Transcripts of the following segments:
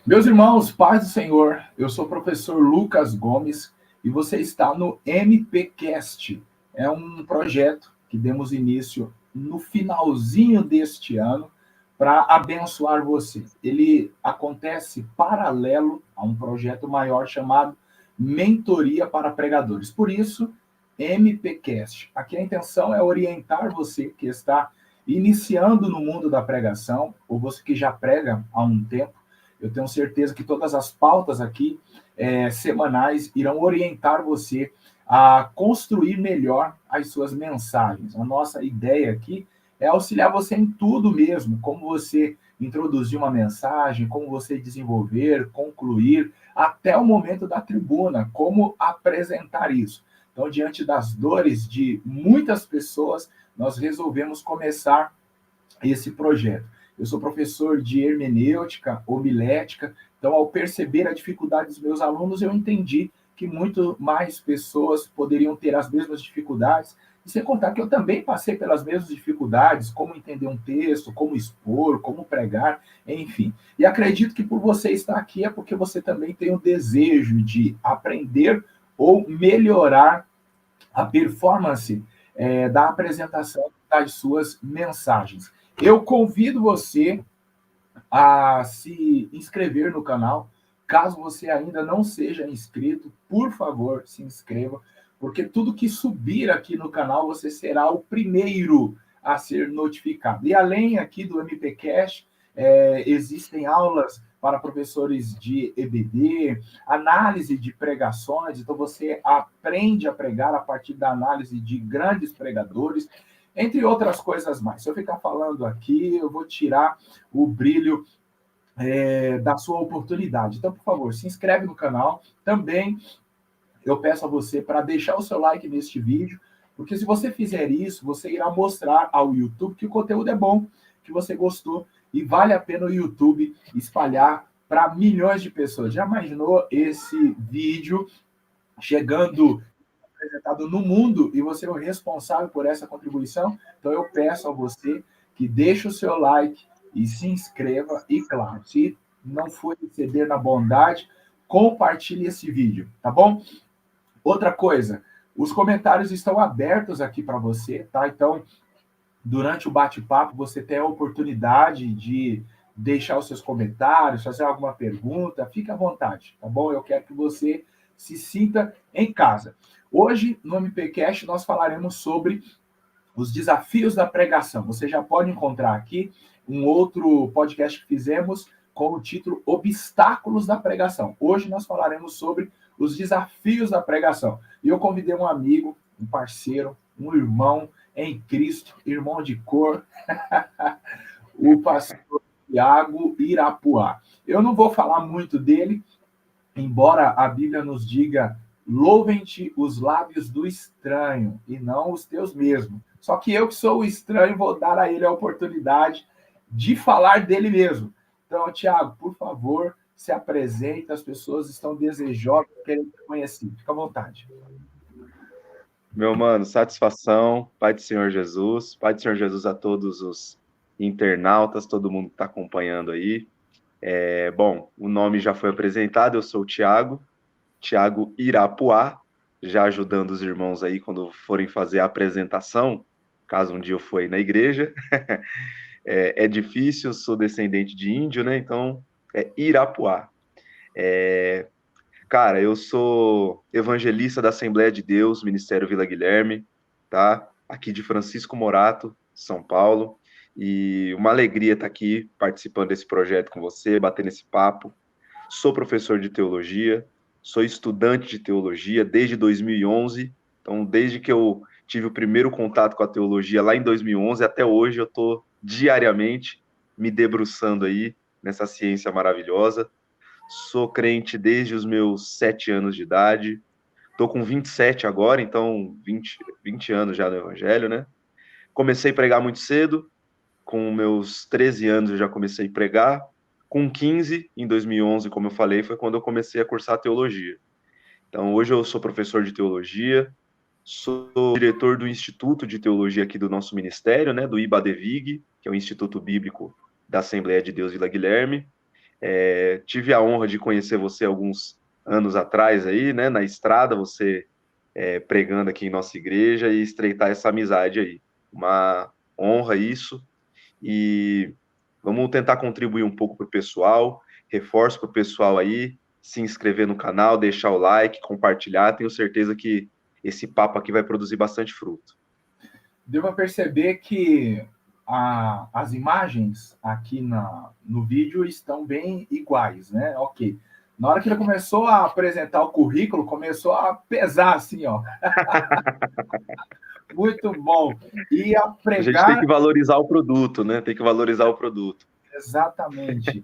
Meus irmãos, paz do Senhor, eu sou o professor Lucas Gomes e você está no MPcast. É um projeto que demos início no finalzinho deste ano para abençoar você. Ele acontece paralelo a um projeto maior chamado Mentoria para Pregadores. Por isso, MPcast. Aqui a intenção é orientar você que está iniciando no mundo da pregação, ou você que já prega há um tempo. Eu tenho certeza que todas as pautas aqui semanais irão orientar você a construir melhor as suas mensagens. A nossa ideia aqui é auxiliar você em tudo mesmo, como você introduzir uma mensagem, como você desenvolver, concluir, até o momento da tribuna, como apresentar isso. Então, diante das dores de muitas pessoas, nós resolvemos começar esse projeto. Eu sou professor de hermenêutica, homilética, então, ao perceber a dificuldade dos meus alunos, eu entendi que muito mais pessoas poderiam ter as mesmas dificuldades, e sem contar que eu também passei pelas mesmas dificuldades, como entender um texto, como expor, como pregar, enfim. E acredito que por você estar aqui é porque você também tem o desejo de aprender ou melhorar a performance da apresentação das suas mensagens. Eu convido você a se inscrever no canal. Caso você ainda não seja inscrito, por favor, se inscreva, porque tudo que subir aqui no canal, você será o primeiro a ser notificado. E além aqui do MPcast, existem aulas para professores de EBD, análise de pregações, então você aprende a pregar a partir da análise de grandes pregadores, entre outras coisas mais. Se eu ficar falando aqui, eu vou tirar o brilho da sua oportunidade. Então, por favor, se inscreve no canal. Também eu peço a você para deixar o seu like neste vídeo, porque se você fizer isso, você irá mostrar ao YouTube que o conteúdo é bom, que você gostou, e vale a pena o YouTube espalhar para milhões de pessoas. Já imaginou esse vídeo chegando apresentado no mundo e você é o responsável por essa contribuição? Então eu peço a você que deixe o seu like e se inscreva e, claro, se não for exceder na bondade, compartilhe esse vídeo, tá bom? Outra coisa, os comentários estão abertos aqui para você, tá? Então, durante o bate-papo, você tem a oportunidade de deixar os seus comentários, fazer alguma pergunta, fique à vontade, tá bom? Eu quero que você se sinta em casa. Hoje, no MPcast, nós falaremos sobre os desafios da pregação. Você já pode encontrar aqui um outro podcast que fizemos com o título Obstáculos da Pregação. Hoje nós falaremos sobre os desafios da pregação. E eu convidei um amigo, um parceiro, um irmão em Cristo, irmão de cor, o pastor Tiago Irapuá. Eu não vou falar muito dele, embora a Bíblia nos diga: louvem-te os lábios do estranho e não os teus mesmos. Só que eu, que sou o estranho, vou dar a ele a oportunidade de falar dele mesmo. Então, Tiago, por favor, se apresente. As pessoas estão desejosas de querer te conhecer. Fica à vontade. Meu mano, satisfação, Pai do Senhor Jesus, Pai do Senhor Jesus a todos os internautas, todo mundo que está acompanhando aí. Bom, o nome já foi apresentado, eu sou o Tiago Irapuá, já ajudando os irmãos aí quando forem fazer a apresentação, caso um dia eu for aí na igreja. É difícil, sou descendente de índio, né? Então, é Irapuá. Cara, eu sou evangelista da Assembleia de Deus, Ministério Vila Guilherme, tá? Aqui de Francisco Morato, São Paulo. E uma alegria estar aqui participando desse projeto com você, batendo esse papo. Sou professor de teologia, sou estudante de teologia desde 2011. Então, desde que eu tive o primeiro contato com a teologia lá em 2011 até hoje, eu estou diariamente me debruçando aí nessa ciência maravilhosa. Sou crente desde os meus 7 anos de idade. Estou com 27 agora, então 20 anos já no Evangelho, né? Comecei a pregar muito cedo. Com meus 13 anos eu já comecei a pregar. Com 15, em 2011, como eu falei, foi quando eu comecei a cursar teologia. Então, hoje eu sou professor de teologia, sou diretor do Instituto de Teologia aqui do nosso ministério, né, do IBADEVIG, que é o Instituto Bíblico da Assembleia de Deus Vila Guilherme. Tive a honra de conhecer você alguns anos atrás aí, né, na estrada, você pregando aqui em nossa igreja e estreitar essa amizade aí. Uma honra isso, e vamos tentar contribuir um pouco para o pessoal, reforço para o pessoal aí, se inscrever no canal, deixar o like, compartilhar, tenho certeza que esse papo aqui vai produzir bastante fruto. Deu para perceber que as imagens aqui no vídeo estão bem iguais, né? Ok. Na hora que ele começou a apresentar o currículo, começou a pesar assim, ó. Muito bom. E a A gente tem pregar, que valorizar o produto, né? Tem que valorizar o produto. exatamente.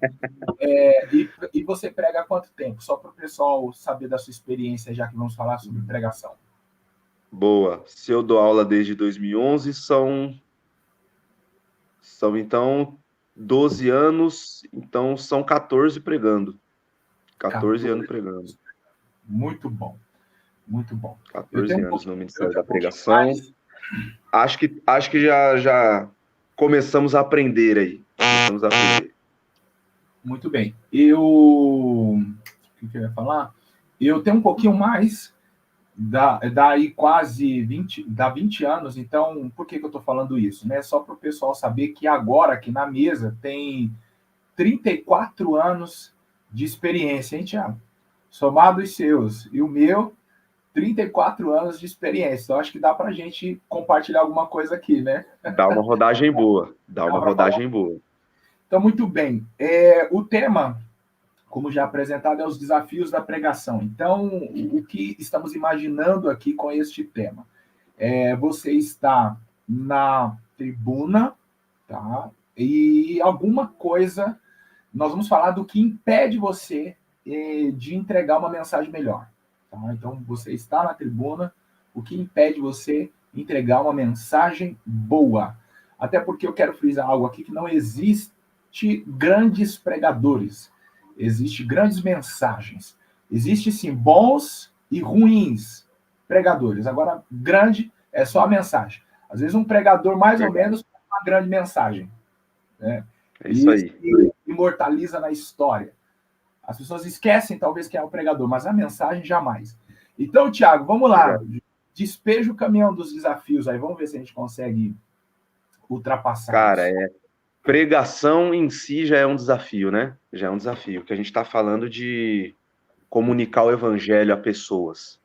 E você prega há quanto tempo? Só para o pessoal saber da sua experiência, já que vamos falar sobre pregação. Boa. Se eu dou aula desde 2011, são então 12 anos, então são 14 pregando. 14 anos 14. pregando. Muito bom. Muito bom. Eu 14 tenho um anos no eu Ministério tenho da um pouquinho Pregação. mais. Acho que já começamos a aprender aí. Começamos a aprender. Muito bem. O que eu ia falar? Eu tenho um pouquinho mais, daí quase 20 anos, então por que eu estou falando isso? Né? Só para o pessoal saber que agora aqui na mesa tem 34 anos de experiência, hein, Thiago? Somado os seus e o meu, 34 anos de experiência. Então acho que dá para a gente compartilhar alguma coisa aqui, né? Dá uma rodagem boa. Dá Dá uma para falar. rodagem boa. Então, muito bem. O tema, como já apresentado, é os desafios da pregação. Então, o que estamos imaginando aqui com este tema? Você está na tribuna, tá? E alguma coisa, nós vamos falar do que impede você de entregar uma mensagem melhor. Tá? Então, você está na tribuna, o que impede você entregar uma mensagem boa? Até porque eu quero frisar algo aqui que não existe grandes pregadores, existe grandes mensagens. Existe sim bons e ruins pregadores. Agora, grande é só a mensagem. Às vezes um pregador mais ou Verdade. menos uma grande mensagem, né? É isso E aí. imortaliza na história. As pessoas esquecem talvez que é o pregador, mas a mensagem jamais. Então, Thiago, vamos lá. Verdade. Despeja o caminhão dos desafios aí. Vamos ver se a gente consegue ultrapassar Cara, isso. pregação em si já é um desafio, né? Já é um desafio, que a gente está falando de comunicar o evangelho a pessoas.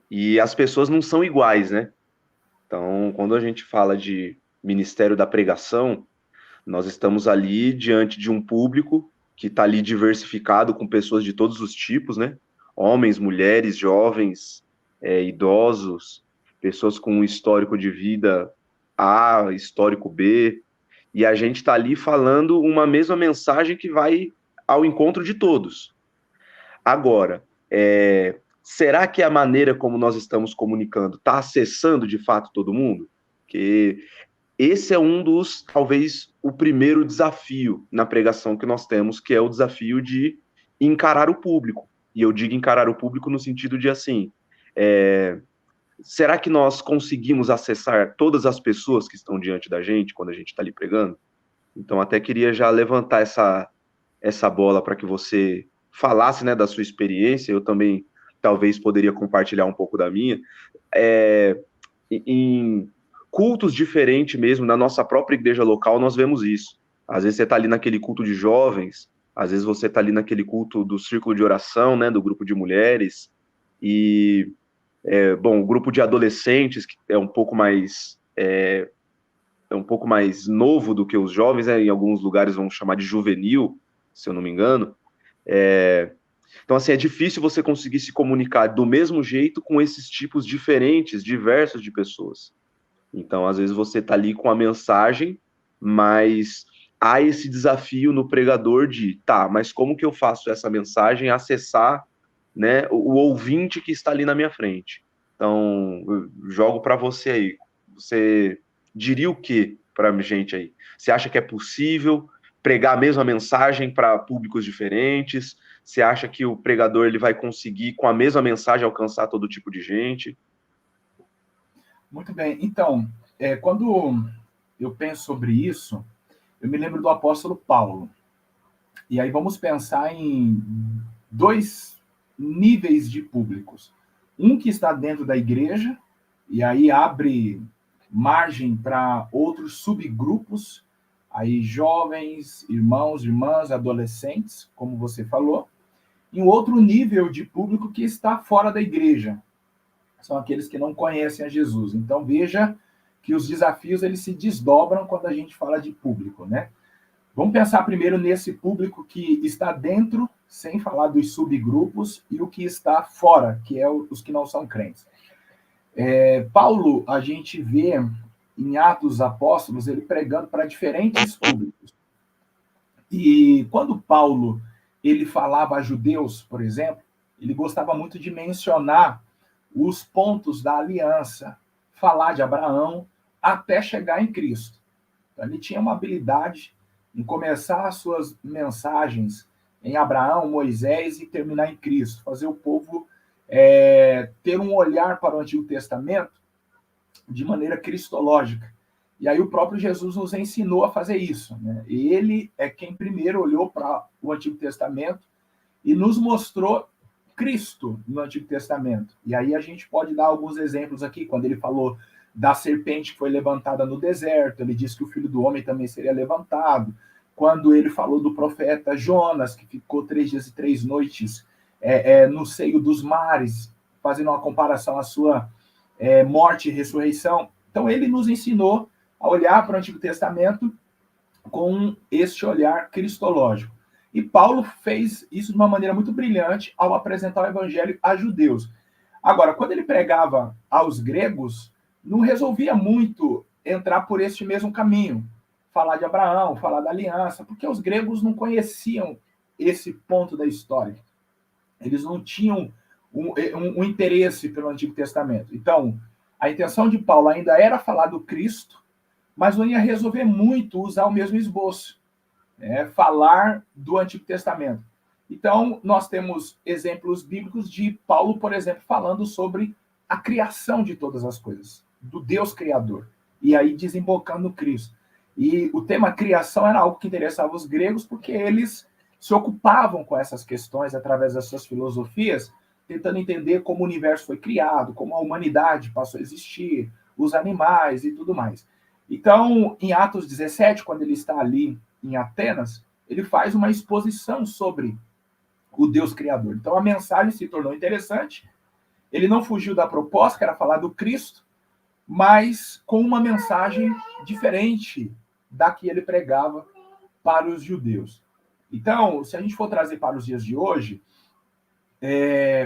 E as pessoas não são iguais, né? Então, quando a gente fala de ministério da pregação, nós estamos ali diante de um público que está ali diversificado com pessoas de todos os tipos, né? Homens, mulheres, jovens, idosos, pessoas com um histórico de vida A, histórico B, e a gente está ali falando uma mesma mensagem que vai ao encontro de todos. Agora, será que a maneira como nós estamos comunicando está acessando de fato todo mundo? Que esse é um dos, talvez, o primeiro desafio na pregação que nós temos, que é o desafio de encarar o público. E eu digo encarar o público no sentido de assim, será que nós conseguimos acessar todas as pessoas que estão diante da gente quando a gente está ali pregando? Então, até queria já levantar essa bola para que você falasse, né, da sua experiência. Eu também talvez poderia compartilhar um pouco da minha. Em cultos diferentes mesmo, na nossa própria igreja local, nós vemos isso. Às vezes você está ali naquele culto de jovens, às vezes você está ali naquele culto do círculo de oração, né, do grupo de mulheres, e, bom, o grupo de adolescentes, que é um pouco mais novo do que os jovens, né, em alguns lugares vão chamar de juvenil, se eu não me engano. Então, assim, é difícil você conseguir se comunicar do mesmo jeito com esses tipos diferentes, diversos de pessoas. Então, às vezes você está ali com a mensagem, mas há esse desafio no pregador de, tá, mas como que eu faço essa mensagem acessar, né, o ouvinte que está ali na minha frente? Então, eu jogo para você aí. Você diria o que para a gente aí? Você acha que é possível pregar a mesma mensagem para públicos diferentes? Você acha que o pregador ele vai conseguir, com a mesma mensagem, alcançar todo tipo de gente? Muito bem. Então, quando eu penso sobre isso, eu me lembro do apóstolo Paulo. E aí vamos pensar em dois níveis de públicos. Um que está dentro da igreja, e aí abre margem para outros subgrupos, aí jovens, irmãos, irmãs, adolescentes, como você falou, e um outro nível de público que está fora da igreja, são aqueles que não conhecem a Jesus. Então veja que os desafios eles se desdobram quando a gente fala de público, né? Vamos pensar primeiro nesse público que está dentro, sem falar dos subgrupos, e o que está fora, que é os que não são crentes. Paulo, a gente vê em Atos dos Apóstolos, ele pregando para diferentes públicos. E quando Paulo ele falava a judeus, por exemplo, ele gostava muito de mencionar os pontos da aliança, falar de Abraão até chegar em Cristo. Então, ele tinha uma habilidade em começar as suas mensagens em Abraão, Moisés e terminar em Cristo, fazer o povo ter um olhar para o Antigo Testamento de maneira cristológica. E aí o próprio Jesus nos ensinou a fazer isso, né? Ele é quem primeiro olhou para o Antigo Testamento e nos mostrou Cristo no Antigo Testamento. E aí a gente pode dar alguns exemplos aqui, quando ele falou da serpente que foi levantada no deserto, ele disse que o Filho do Homem também seria levantado. Quando ele falou do profeta Jonas, que ficou 3 dias e 3 noites no seio dos mares, fazendo uma comparação à sua morte e ressurreição. Então ele nos ensinou a olhar para o Antigo Testamento com este olhar cristológico. E Paulo fez isso de uma maneira muito brilhante ao apresentar o evangelho a judeus. Agora, quando ele pregava aos gregos, não resolvia muito entrar por este mesmo caminho, falar de Abraão, falar da aliança, porque os gregos não conheciam esse ponto da história. Eles não tinham um interesse pelo Antigo Testamento. Então, a intenção de Paulo ainda era falar do Cristo, mas não ia resolver muito usar o mesmo esboço, falar do Antigo Testamento. Então, nós temos exemplos bíblicos de Paulo, por exemplo, falando sobre a criação de todas as coisas, do Deus Criador, e aí desembocando no Cristo. E o tema criação era algo que interessava os gregos, porque eles se ocupavam com essas questões através das suas filosofias, tentando entender como o universo foi criado, como a humanidade passou a existir, os animais e tudo mais. Então, em Atos 17, quando ele está ali em Atenas, ele faz uma exposição sobre o Deus Criador. Então, a mensagem se tornou interessante. Ele não fugiu da proposta, que era falar do Cristo, mas com uma mensagem diferente da que ele pregava para os judeus. Então, se a gente for trazer para os dias de hoje,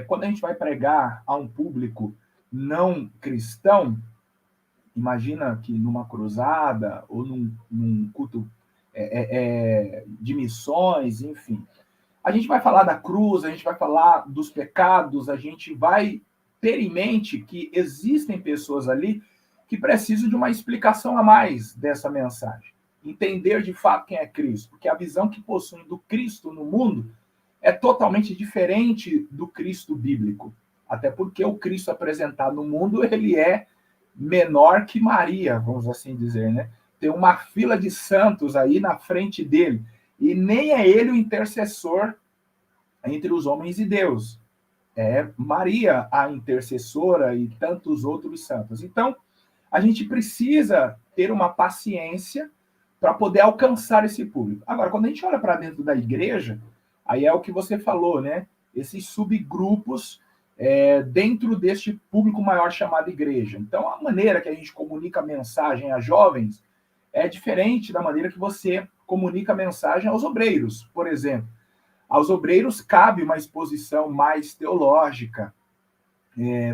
quando a gente vai pregar a um público não cristão, imagina que numa cruzada ou num culto de missões, enfim, a gente vai falar da cruz, a gente vai falar dos pecados, a gente vai ter em mente que existem pessoas ali que precisam de uma explicação a mais dessa mensagem. Entender de fato quem é Cristo, porque a visão que possuem do Cristo no mundo é totalmente diferente do Cristo bíblico. Até porque o Cristo apresentado no mundo, ele é menor que Maria, vamos assim dizer, né? Tem uma fila de santos aí na frente dele, e nem é ele o intercessor entre os homens e Deus. É Maria a intercessora e tantos outros santos. Então, a gente precisa ter uma paciência para poder alcançar esse público. Agora, quando a gente olha para dentro da igreja, aí é o que você falou, né? Esses subgrupos dentro deste público maior chamado igreja. Então, a maneira que a gente comunica a mensagem a jovens é diferente da maneira que você comunica a mensagem aos obreiros, por exemplo. Aos obreiros cabe uma exposição mais teológica,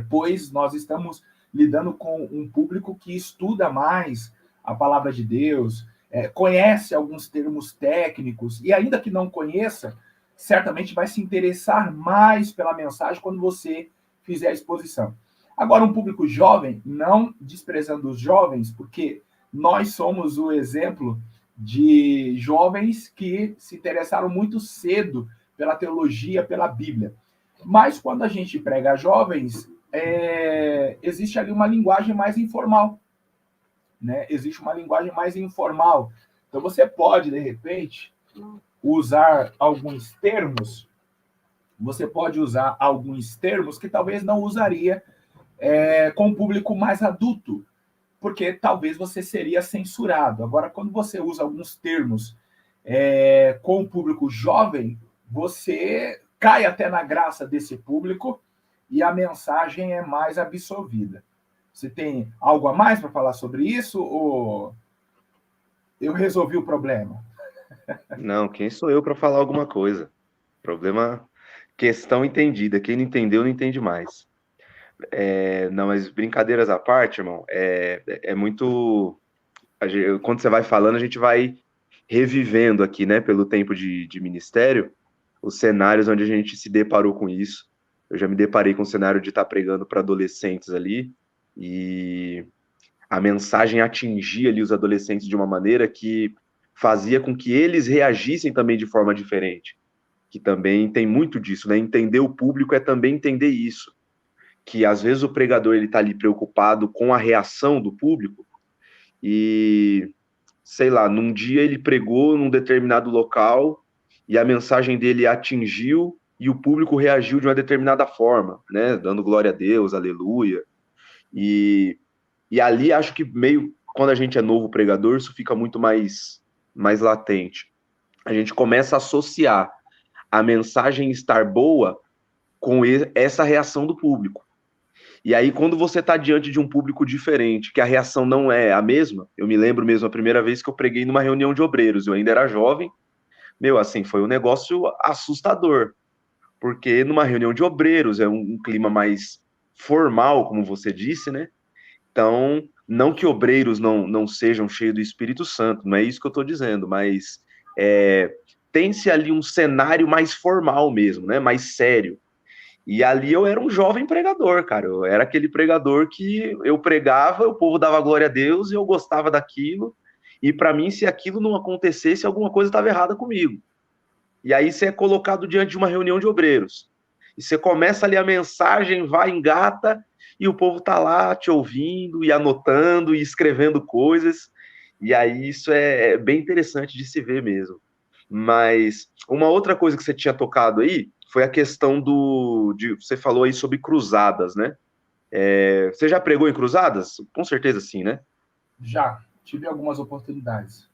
pois nós estamos lidando com um público que estuda mais a palavra de Deus, conhece alguns termos técnicos, e ainda que não conheça, certamente vai se interessar mais pela mensagem quando você fizer a exposição. Agora, um público jovem, não desprezando os jovens, porque nós somos o exemplo de jovens que se interessaram muito cedo pela teologia, pela Bíblia. Mas quando a gente prega a jovens, existe ali uma linguagem mais informal, né? Existe uma linguagem mais informal. Então você pode, de repente, usar alguns termos, você pode usar alguns termos que talvez não usaria com o público mais adulto, porque talvez você seria censurado. Agora, quando você usa alguns termos com o público jovem, você cai até na graça desse público e a mensagem é mais absorvida. Você tem algo a mais para falar sobre isso ou eu resolvi o problema? Não, quem sou eu para falar alguma coisa? Problema, questão entendida. Quem não entendeu, não entende mais. Não, mas brincadeiras à parte, irmão, é muito. Quando você vai falando, a gente vai revivendo aqui, né, pelo tempo de ministério, os cenários onde a gente se deparou com isso. Eu já me deparei com o cenário de estar pregando para adolescentes ali, e a mensagem atingia ali os adolescentes de uma maneira que fazia com que eles reagissem também de forma diferente. Que também tem muito disso, né? Entender o público é também entender isso. Que às vezes o pregador ele está ali preocupado com a reação do público e, sei lá, num dia ele pregou num determinado local e a mensagem dele atingiu e o público reagiu de uma determinada forma, né? Dando glória a Deus, aleluia. E ali acho que meio, quando a gente é novo pregador, isso fica muito mais latente. A gente começa a associar a mensagem estar boa com essa reação do público. E aí, quando você está diante de um público diferente, que a reação não é a mesma, eu me lembro mesmo a primeira vez que eu preguei numa reunião de obreiros, eu ainda era jovem, assim, foi um negócio assustador, porque numa reunião de obreiros é um clima mais formal, como você disse, né? Então, não que obreiros não sejam cheios do Espírito Santo, não é isso que eu estou dizendo, mas tem-se ali um cenário mais formal mesmo, né? Mais sério. E ali eu era um jovem pregador, cara. Eu era aquele pregador que eu pregava, o povo dava glória a Deus e eu gostava daquilo. E para mim, se aquilo não acontecesse, alguma coisa estava errada comigo. E aí você é colocado diante de uma reunião de obreiros. E você começa ali a mensagem, vai, engata, e o povo tá lá te ouvindo e anotando e escrevendo coisas. E aí isso é bem interessante de se ver mesmo. Mas uma outra coisa que você tinha tocado aí foi a questão você falou aí sobre cruzadas, né? Você já pregou em cruzadas? Com certeza sim, né? Já, tive algumas oportunidades.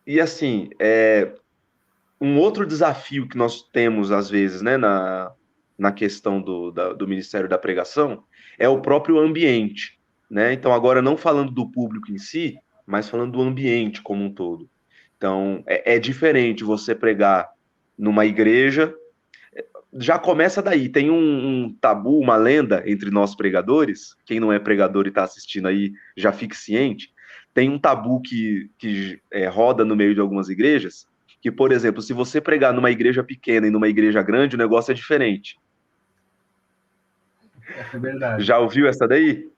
E assim, um outro desafio que nós temos às vezes, né, na questão do Ministério da Pregação é o próprio ambiente, né? Então agora não falando do público em si, mas falando do ambiente como um todo. Então é diferente você pregar numa igreja. Já começa daí, tem um tabu, uma lenda entre nós pregadores, quem não é pregador e está assistindo aí já fique ciente, tem um tabu que roda no meio de algumas igrejas, que, por exemplo, se você pregar numa igreja pequena e numa igreja grande, o negócio é diferente. É verdade. Já ouviu essa daí?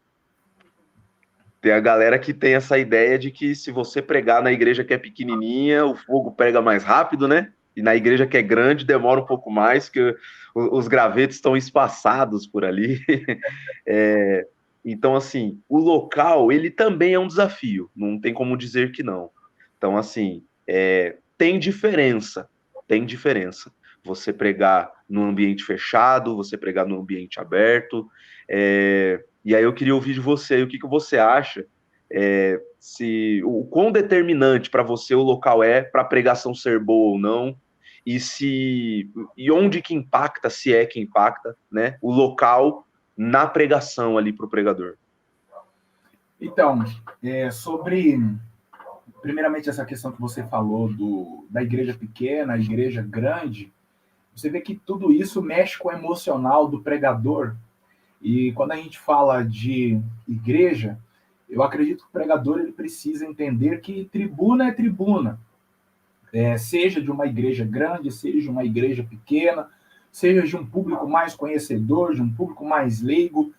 Tem a galera que tem essa ideia de que se você pregar na igreja que é pequenininha, o fogo pega mais rápido, né? E na igreja que é grande demora um pouco mais, que os gravetos estão espaçados por ali. Então, assim, o local, ele também é um desafio, não tem como dizer que não. Então, assim, tem diferença. Você pregar num ambiente fechado, você pregar num ambiente aberto. E aí eu queria ouvir de você, o que você acha, o quão determinante para você o local é para a pregação ser boa ou não, e onde que impacta, se é que impacta, né, o local na pregação ali para o pregador. Então, sobre, primeiramente, essa questão que você falou da igreja pequena, a igreja grande, você vê que tudo isso mexe com o emocional do pregador. E quando a gente fala de igreja, eu acredito que o pregador ele precisa entender que tribuna é tribuna. Seja de uma igreja grande, seja de uma igreja pequena, seja de um público mais conhecedor, de um público mais leigo,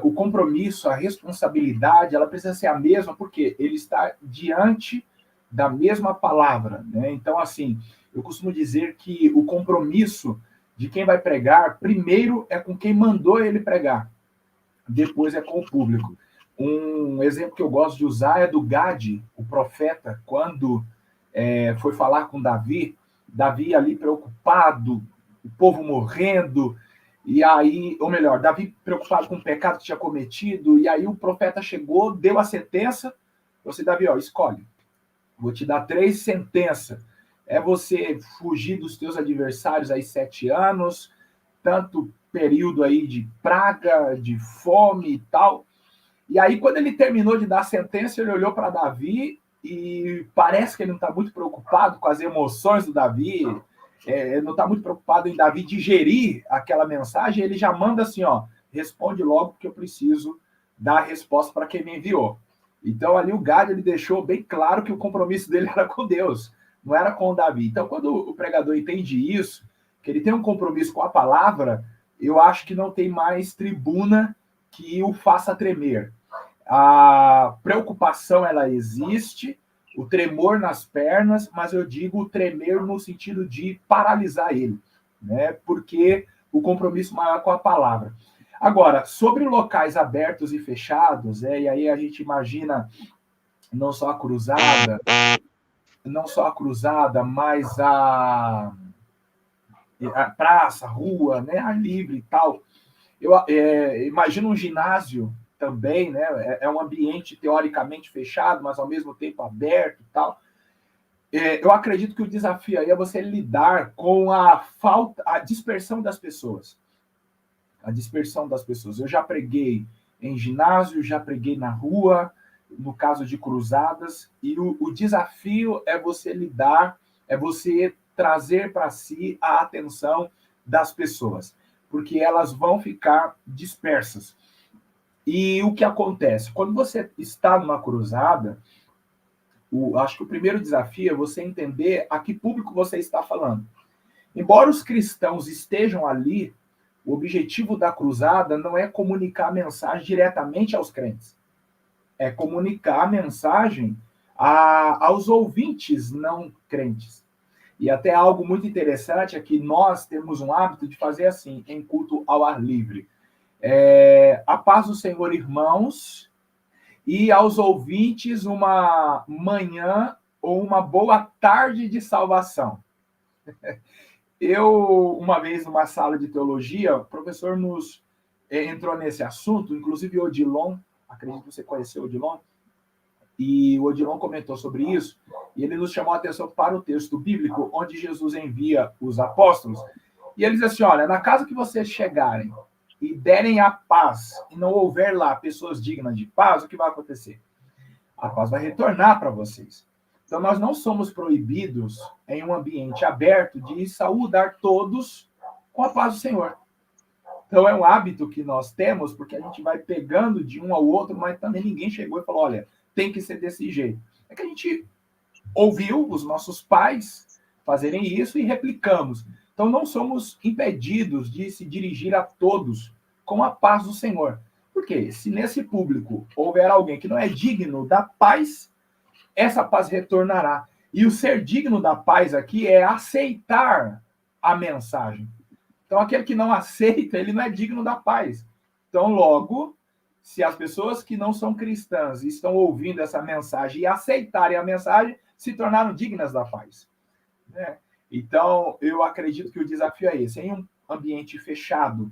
o compromisso, a responsabilidade, ela precisa ser a mesma, porque ele está diante da mesma palavra, né? Então, assim, eu costumo dizer que o compromisso de quem vai pregar, primeiro é com quem mandou ele pregar, depois é com o público. Um exemplo que eu gosto de usar é do Gade, o profeta, quando foi falar com Davi, Davi ali preocupado, o povo morrendo, e aí, ou melhor, Davi preocupado com o pecado que tinha cometido, e aí o profeta chegou, deu a sentença, você, Davi, ó, escolhe, vou te dar 3 sentenças, é você fugir dos teus adversários aí 7 anos, tanto período aí de praga, de fome e tal. E aí, quando ele terminou de dar a sentença, ele olhou para Davi e parece que ele não está muito preocupado com as emoções do Davi, ele não está muito preocupado em Davi digerir aquela mensagem, ele já manda assim, ó, responde logo porque eu preciso dar a resposta para quem me enviou. Então ali o Gad ele deixou bem claro que o compromisso dele era com Deus, não era com o Davi. Então quando o pregador entende isso, que ele tem um compromisso com a palavra, eu acho que não tem mais tribuna que o faça tremer. A preocupação ela existe, o tremor nas pernas, mas eu digo o tremer no sentido de paralisar ele, né? Porque o compromisso maior com a palavra. Agora, sobre locais abertos e fechados, e aí a gente imagina não só a cruzada, mas a praça, a rua, né, ar livre e tal. Eu imagino um ginásio também, né? É um ambiente teoricamente fechado, mas ao mesmo tempo aberto e tal. Eu acredito que o desafio aí é você lidar com a dispersão das pessoas. A dispersão das pessoas. Eu já preguei em ginásio, já preguei na rua, no caso de cruzadas, e o desafio é você lidar, é você trazer para si a atenção das pessoas, porque elas vão ficar dispersas. E o que acontece? Quando você está numa cruzada, acho que o primeiro desafio é você entender a que público você está falando. Embora os cristãos estejam ali, o objetivo da cruzada não é comunicar a mensagem diretamente aos crentes. É comunicar a mensagem aos ouvintes não crentes. E até algo muito interessante é que nós temos um hábito de fazer assim, em culto ao ar livre. A paz do Senhor, irmãos, e aos ouvintes uma manhã ou uma boa tarde de salvação. Eu, uma vez, numa sala de teologia, o professor nos entrou nesse assunto, inclusive o Odilon, acredito que você conheceu o Odilon, e o Odilon comentou sobre isso, e ele nos chamou a atenção para o texto bíblico, onde Jesus envia os apóstolos, e ele diz assim, olha, na casa que vocês chegarem e derem a paz, e não houver lá pessoas dignas de paz, o que vai acontecer? A paz vai retornar para vocês. Então, nós não somos proibidos, em um ambiente aberto, de saudar todos com a paz do Senhor. Então, é um hábito que nós temos, porque a gente vai pegando de um ao outro, mas também ninguém chegou e falou, olha, tem que ser desse jeito. É que a gente ouviu os nossos pais fazerem isso e replicamos. Então, não somos impedidos de se dirigir a todos com a paz do Senhor. Porque se nesse público houver alguém que não é digno da paz, essa paz retornará. E o ser digno da paz aqui é aceitar a mensagem. Então, aquele que não aceita, ele não é digno da paz. Então, logo, se as pessoas que não são cristãs estão ouvindo essa mensagem e aceitarem a mensagem, se tornaram dignas da paz. Né? Então, eu acredito que o desafio é esse. Em um ambiente fechado,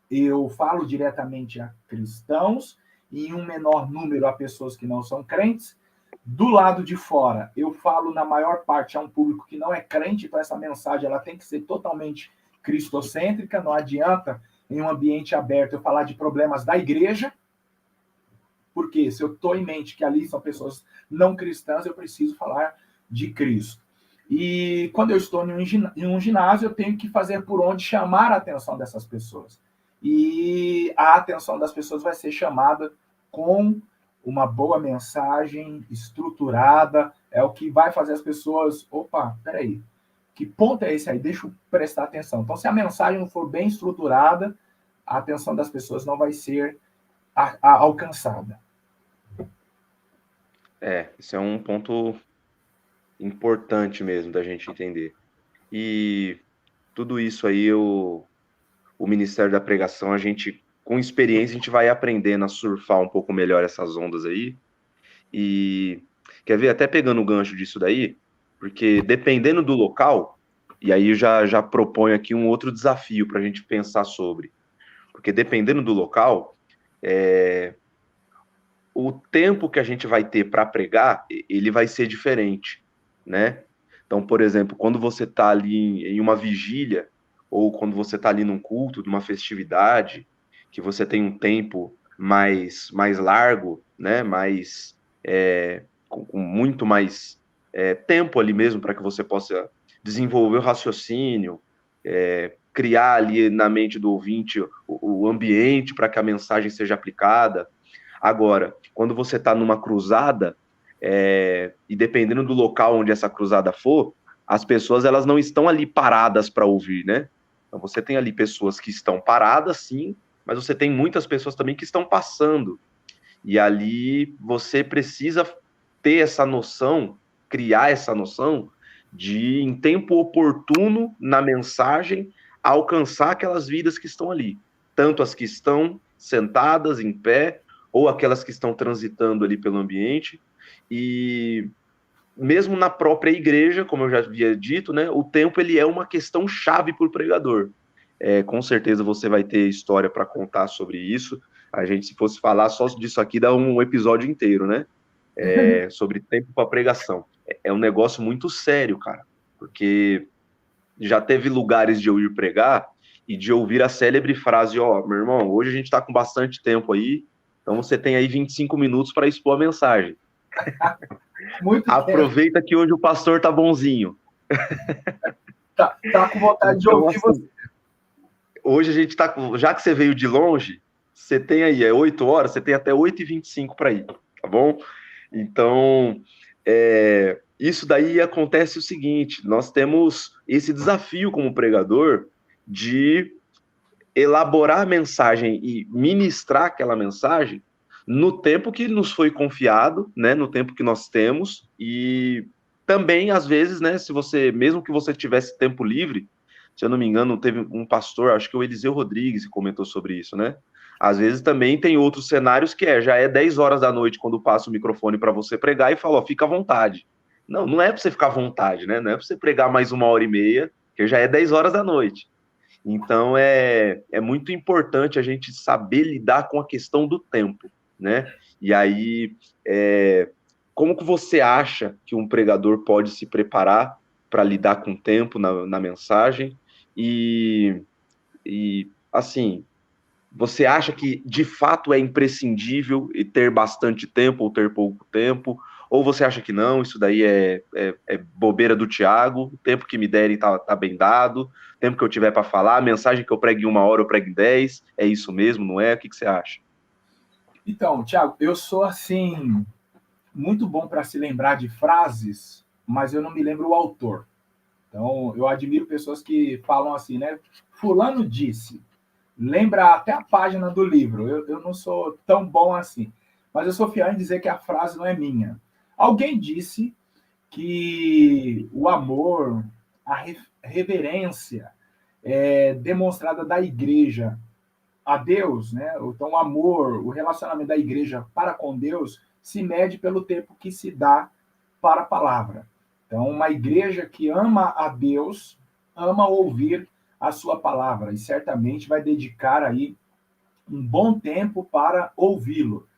eu falo diretamente a cristãos e em um menor número a pessoas que não são crentes. Do lado de fora, eu falo na maior parte a um público que não é crente, então essa mensagem ela tem que ser totalmente cristocêntrica, não adianta em um ambiente aberto eu falar de problemas da igreja, porque se eu estou em mente que ali são pessoas não cristãs, eu preciso falar de Cristo. E quando eu estou em um ginásio, eu tenho que fazer por onde chamar a atenção dessas pessoas. E a atenção das pessoas vai ser chamada com uma boa mensagem estruturada, é o que vai fazer as pessoas, opa, peraí, que ponto é esse aí? Deixa eu prestar atenção. Então, se a mensagem não for bem estruturada, a atenção das pessoas não vai ser alcançada. Esse é um ponto importante mesmo da gente entender. E tudo isso aí, o Ministério da Pregação, a gente, com experiência, a gente vai aprendendo a surfar um pouco melhor essas ondas aí. E, quer ver, até pegando o gancho disso daí, Porque dependendo do local, e aí eu já proponho aqui um outro desafio para a gente pensar sobre. Porque dependendo do local, o tempo que a gente vai ter para pregar, ele vai ser diferente, né? Então, por exemplo, quando você está ali em uma vigília, ou quando você está ali num culto, numa festividade, que você tem um tempo mais largo, né? Com muito mais tempo ali mesmo para que você possa desenvolver o raciocínio, criar ali na mente do ouvinte o ambiente para que a mensagem seja aplicada. Agora, quando você está numa cruzada, e dependendo do local onde essa cruzada for, as pessoas elas não estão ali paradas para ouvir, né? Então você tem ali pessoas que estão paradas, sim, mas você tem muitas pessoas também que estão passando. E ali você precisa ter essa noção, criar essa noção de, em tempo oportuno, na mensagem, alcançar aquelas vidas que estão ali. Tanto as que estão sentadas, em pé, ou aquelas que estão transitando ali pelo ambiente. E mesmo na própria igreja, como eu já havia dito, né, o tempo ele é uma questão chave para o pregador. Com certeza você vai ter história para contar sobre isso. A gente, se fosse falar só disso aqui, dá um episódio inteiro, né? Sobre tempo para pregação. É um negócio muito sério, cara, porque já teve lugares de eu ir pregar e de ouvir a célebre frase: ó, meu irmão, hoje a gente está com bastante tempo aí, então você tem aí 25 minutos para expor a mensagem. Muito tempo. Aproveita que hoje o pastor tá bonzinho. Tá com vontade de Então, ouvir assim, você. hoje a gente tá com. Já que você veio de longe, você tem aí, 8 horas, você tem até 8h25 para ir, tá bom? Então, isso daí acontece o seguinte: nós temos esse desafio como pregador de elaborar a mensagem e ministrar aquela mensagem no tempo que nos foi confiado, né, no tempo que nós temos, e também, às vezes, né, se você, mesmo que você tivesse tempo livre, se eu não me engano, teve um pastor, acho que o Eliseu Rodrigues, que comentou sobre isso, né? Às vezes também tem outros cenários que já é 10 horas da noite quando passa o microfone para você pregar e fala, ó, fica à vontade. Não, não é para você ficar à vontade, né? Não é para você pregar mais 1h30, que já é 10 horas da noite. Então, é muito importante a gente saber lidar com a questão do tempo, né? E aí, como que você acha que um pregador pode se preparar para lidar com o tempo na mensagem? E, assim, você acha que de fato é imprescindível ter bastante tempo ou ter pouco tempo? Ou você acha que não, isso daí é bobeira do Thiago, o tempo que me derem tá bem dado, o tempo que eu tiver para falar, a mensagem que eu prego em 1 hora eu prego em 10, é isso mesmo, não é? O que você acha? Então, Thiago, eu sou assim, muito bom para se lembrar de frases, mas eu não me lembro o autor. Então, eu admiro pessoas que falam assim, né? Fulano disse. Lembra até a página do livro. Eu não sou tão bom assim. Mas eu sou fiel em dizer que a frase não é minha. Alguém disse que o amor, a reverência demonstrada da igreja a Deus, né? Então, o amor, o relacionamento da igreja para com Deus se mede pelo tempo que se dá para a palavra. Então, uma igreja que ama a Deus, ama ouvir a sua palavra e certamente vai dedicar aí um bom tempo para ouvi-lo.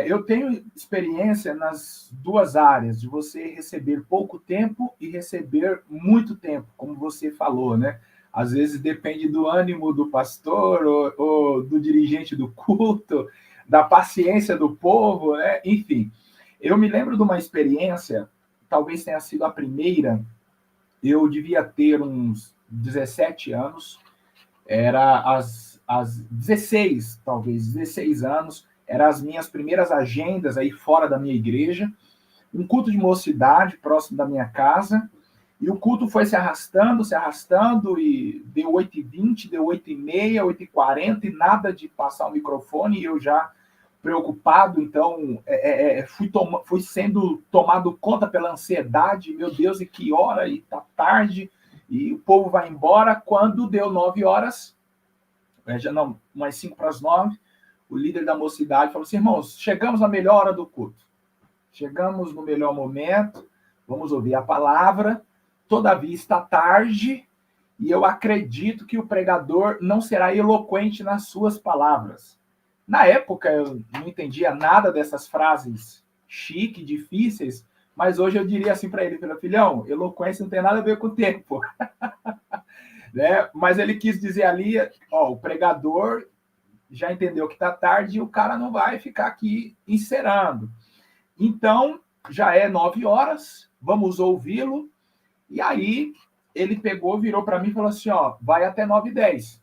Eu tenho experiência nas duas áreas, de você receber pouco tempo e receber muito tempo, como você falou, né? Às vezes depende do ânimo do pastor ou do dirigente do culto, da paciência do povo, né? Enfim. Eu me lembro de uma experiência, talvez tenha sido a primeira, eu devia ter uns 17 anos, era as 16, talvez 16 anos, eram as minhas primeiras agendas aí fora da minha igreja, um culto de mocidade próximo da minha casa, e o culto foi se arrastando, e deu 8h20, deu 8h30, 8h40, e nada de passar o microfone, e eu já preocupado, então fui sendo tomado conta pela ansiedade, meu Deus, e que hora, e tá tarde, e o povo vai embora. Quando deu 9 horas, já não, umas 5 para as 9, o líder da mocidade falou assim, irmãos, chegamos na melhor hora do culto, chegamos no melhor momento, Vamos ouvir a palavra. Todavia está tarde e eu acredito que o pregador não será eloquente nas suas palavras. Na época, eu não entendia nada dessas frases chique, difíceis, mas hoje eu diria assim para ele, filhão, eloquência não tem nada a ver com o tempo. Né? Mas ele quis dizer ali, ó, o pregador já entendeu que está tarde e o cara não vai ficar aqui encerando. Então, já é 9 horas, vamos ouvi-lo. E aí, ele pegou, virou para mim e falou assim, ó, vai até 9h10.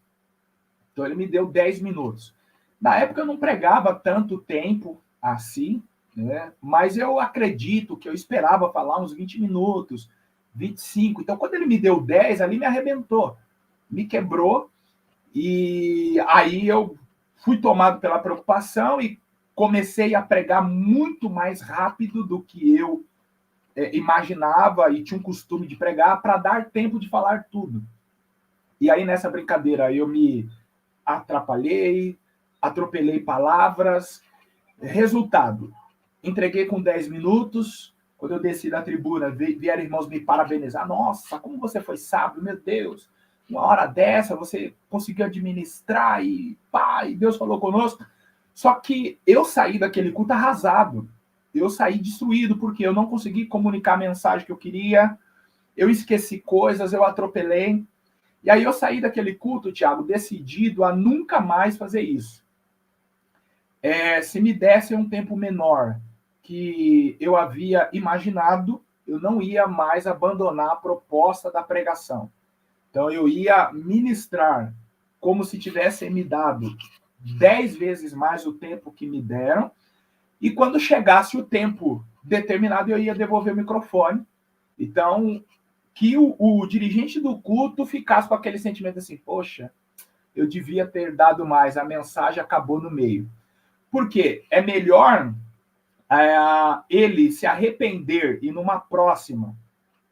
Então, ele me deu 10 minutos. Na época, eu não pregava tanto tempo assim, né? Mas eu acredito que eu esperava falar uns 20 minutos, 25. Então, quando ele me deu 10, ali me arrebentou, me quebrou. E aí eu fui tomado pela preocupação e comecei a pregar muito mais rápido do que eu imaginava e tinha um costume de pregar para dar tempo de falar tudo. E aí nessa brincadeira eu me atrapalhei, atropelei palavras. Resultado, entreguei com 10 minutos. Quando eu desci da tribuna, vieram irmãos me parabenizar. Nossa, como você foi sábio, meu Deus. Uma hora dessa, você conseguiu administrar e pá, e Deus falou conosco. Só que eu saí daquele culto arrasado. Eu saí destruído, porque eu não consegui comunicar a mensagem que eu queria. Eu esqueci coisas, eu atropelei. E aí eu saí daquele culto, Tiago, decidido a nunca mais fazer isso. Se me desse um tempo menor que eu havia imaginado, eu não ia mais abandonar a proposta da pregação. Então, eu ia ministrar como se tivessem me dado 10 vezes mais o tempo que me deram, e quando chegasse o tempo determinado, eu ia devolver o microfone. Então, que o dirigente do culto ficasse com aquele sentimento assim, poxa, eu devia ter dado mais, a mensagem acabou no meio. Porque é melhor ele se arrepender e numa próxima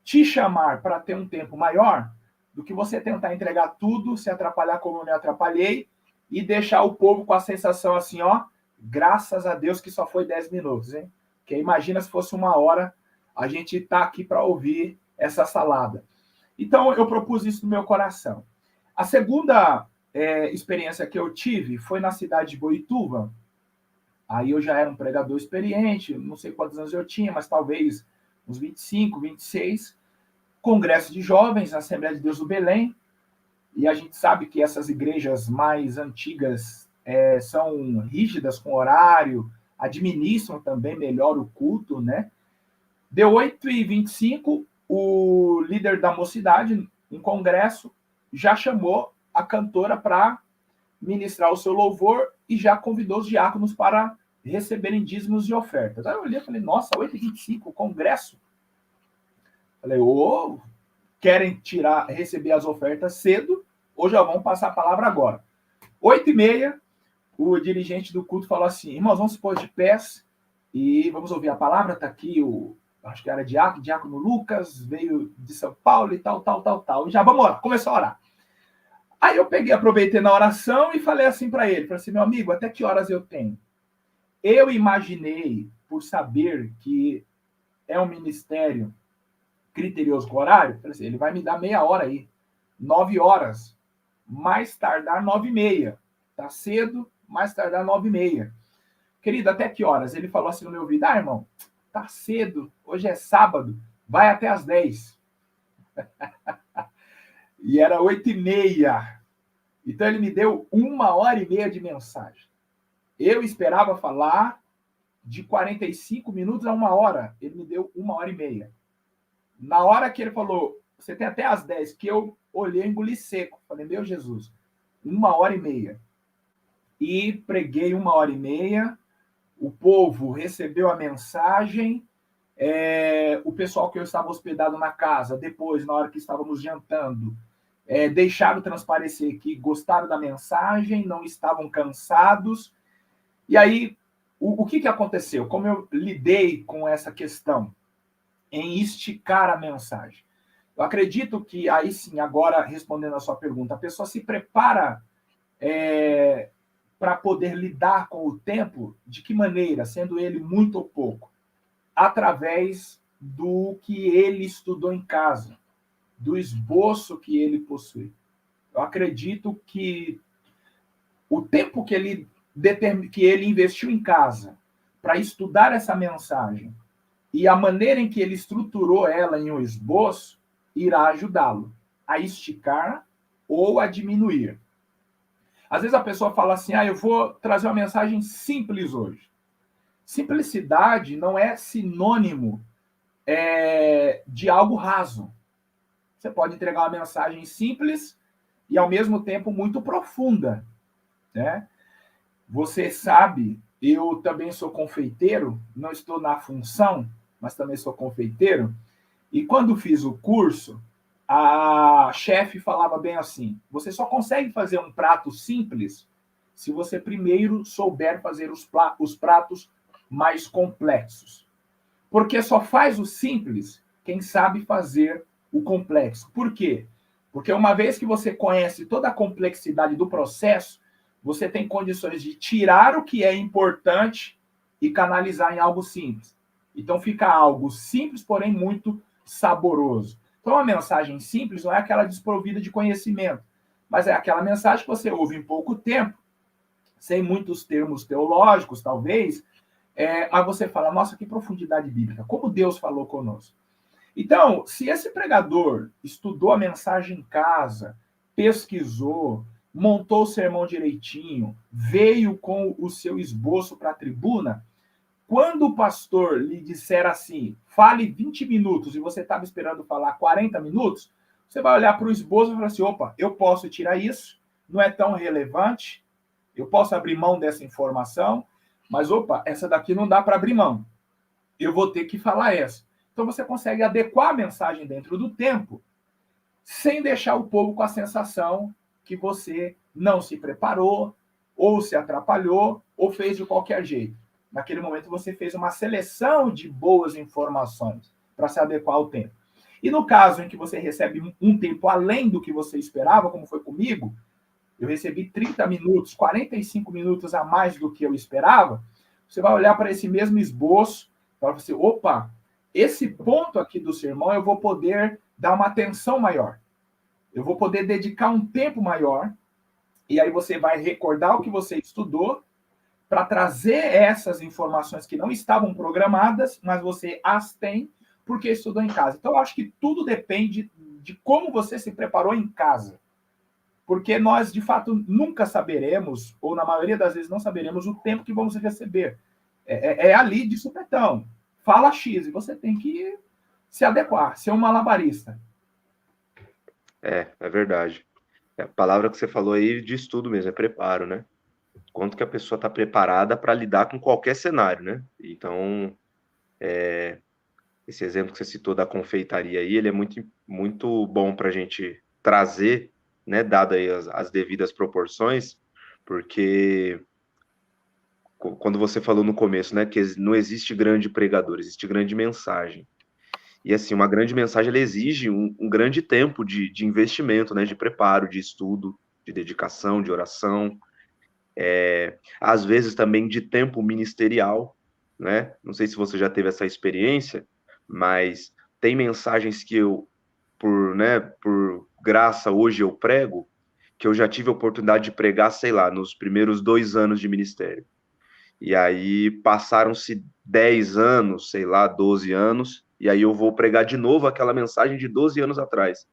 te chamar para ter um tempo maior do que você tentar entregar tudo, se atrapalhar como eu me atrapalhei e deixar o povo com a sensação assim, ó, graças a Deus que só foi 10 minutos, hein? Porque imagina se fosse 1 hora, a gente tá aqui para ouvir essa salada. Então, eu propus isso no meu coração. A segunda experiência que eu tive foi na cidade de Boituva. Aí eu já era um pregador experiente, não sei quantos anos eu tinha, mas talvez uns 25, 26. Congresso de Jovens, Assembleia de Deus do Belém. E a gente sabe que essas igrejas mais antigas são rígidas com horário, administram também melhor o culto, né? Deu 8h25, o líder da mocidade, em congresso, já chamou a cantora para ministrar o seu louvor e já convidou os diáconos para receberem dízimos e ofertas. Aí eu olhei e falei, nossa, 8h25, congresso? Falei, querem receber as ofertas cedo, ou já vão passar a palavra agora. 8h30, o dirigente do culto falou assim, irmãos, vamos se pôr de pés e vamos ouvir a palavra. Está aqui acho que era diácono Lucas, veio de São Paulo e tal. E já vamos orar, começou a orar. Aí eu aproveitei na oração e falei assim para ele, falei assim, meu amigo, até que horas eu tenho? Eu imaginei, por saber que é um ministério criterioso com horário, falei assim, ele vai me dar meia hora aí, 9 horas, mais tardar 9h30. Tá cedo, mais tardar 9h30. Querido, até que horas? Ele falou assim no meu ouvido, irmão, tá cedo, hoje é sábado, vai até às 10. E era 8h30. Então ele me deu 1h30 de mensagem. Eu esperava falar de 45 minutos a 1 hora. Ele me deu 1h30. Na hora que ele falou, você tem até às 10, que eu olhei e engoli seco. Falei, meu Jesus, 1h30. E preguei 1h30. O povo recebeu a mensagem. O pessoal que eu estava hospedado na casa, depois, na hora que estávamos jantando, deixaram transparecer que gostaram da mensagem, não estavam cansados. E aí, o que aconteceu? Como eu lidei com essa questão? Em esticar a mensagem. Eu acredito que, aí sim, agora respondendo a sua pergunta, a pessoa se prepara para poder lidar com o tempo, de que maneira? Sendo ele muito ou pouco? Através do que ele estudou em casa, do esboço que ele possui. Eu acredito que o tempo que ele investiu em casa para estudar essa mensagem e a maneira em que ele estruturou ela em um esboço irá ajudá-lo a esticar ou a diminuir. Às vezes a pessoa fala assim, eu vou trazer uma mensagem simples hoje. Simplicidade não é sinônimo de algo raso. Você pode entregar uma mensagem simples e, ao mesmo tempo, muito profunda, né? Você sabe, eu também sou confeiteiro, não estou na função, mas também sou confeiteiro, e quando fiz o curso, a chefe falava bem assim, você só consegue fazer um prato simples se você primeiro souber fazer os pratos mais complexos. Porque só faz o simples quem sabe fazer o complexo. Por quê? Porque uma vez que você conhece toda a complexidade do processo, você tem condições de tirar o que é importante e canalizar em algo simples. Então fica algo simples, porém muito saboroso. Então a mensagem simples não é aquela desprovida de conhecimento, mas é aquela mensagem que você ouve em pouco tempo, sem muitos termos teológicos, talvez, aí você fala, nossa, que profundidade bíblica, como Deus falou conosco. Então, se esse pregador estudou a mensagem em casa, pesquisou, montou o sermão direitinho, veio com o seu esboço para a tribuna, quando o pastor lhe disser assim, fale 20 minutos e você estava esperando falar 40 minutos, você vai olhar para o esboço e falar assim, opa, eu posso tirar isso, não é tão relevante, eu posso abrir mão dessa informação, mas, opa, essa daqui não dá para abrir mão. Eu vou ter que falar essa. Então, você consegue adequar a mensagem dentro do tempo, sem deixar o povo com a sensação que você não se preparou, ou se atrapalhou, ou fez de qualquer jeito. Naquele momento, você fez uma seleção de boas informações para se adequar ao tempo. E no caso em que você recebe um tempo além do que você esperava, como foi comigo, eu recebi 30 minutos, 45 minutos a mais do que eu esperava, você vai olhar para esse mesmo esboço e falar assim, opa, esse ponto aqui do sermão eu vou poder dar uma atenção maior. Eu vou poder dedicar um tempo maior, e aí você vai recordar o que você estudou para trazer essas informações que não estavam programadas, mas você as tem porque estudou em casa. Então, eu acho que tudo depende de como você se preparou em casa. Porque nós, de fato, nunca saberemos, ou na maioria das vezes não saberemos, o tempo que vamos receber. É ali de supetão. Fala X, e você tem que se adequar, ser um malabarista. É verdade. A palavra que você falou aí diz tudo mesmo, é preparo, né? Quanto que a pessoa está preparada para lidar com qualquer cenário, né? Então, esse exemplo que você citou da confeitaria aí, ele é muito, muito bom para a gente trazer, né, dado aí as devidas proporções, porque quando você falou no começo, né, que não existe grande pregador, existe grande mensagem. E assim, uma grande mensagem, ela exige um grande tempo de investimento, né, de preparo, de estudo, de dedicação, de oração, às vezes também de tempo ministerial, né? Não sei se você já teve essa experiência, mas tem mensagens que eu, por graça, hoje eu prego, que eu já tive a oportunidade de pregar, sei lá, nos primeiros 2 anos de ministério. E aí passaram-se 10 anos, sei lá, 12 anos, e aí eu vou pregar de novo aquela mensagem de 12 anos atrás.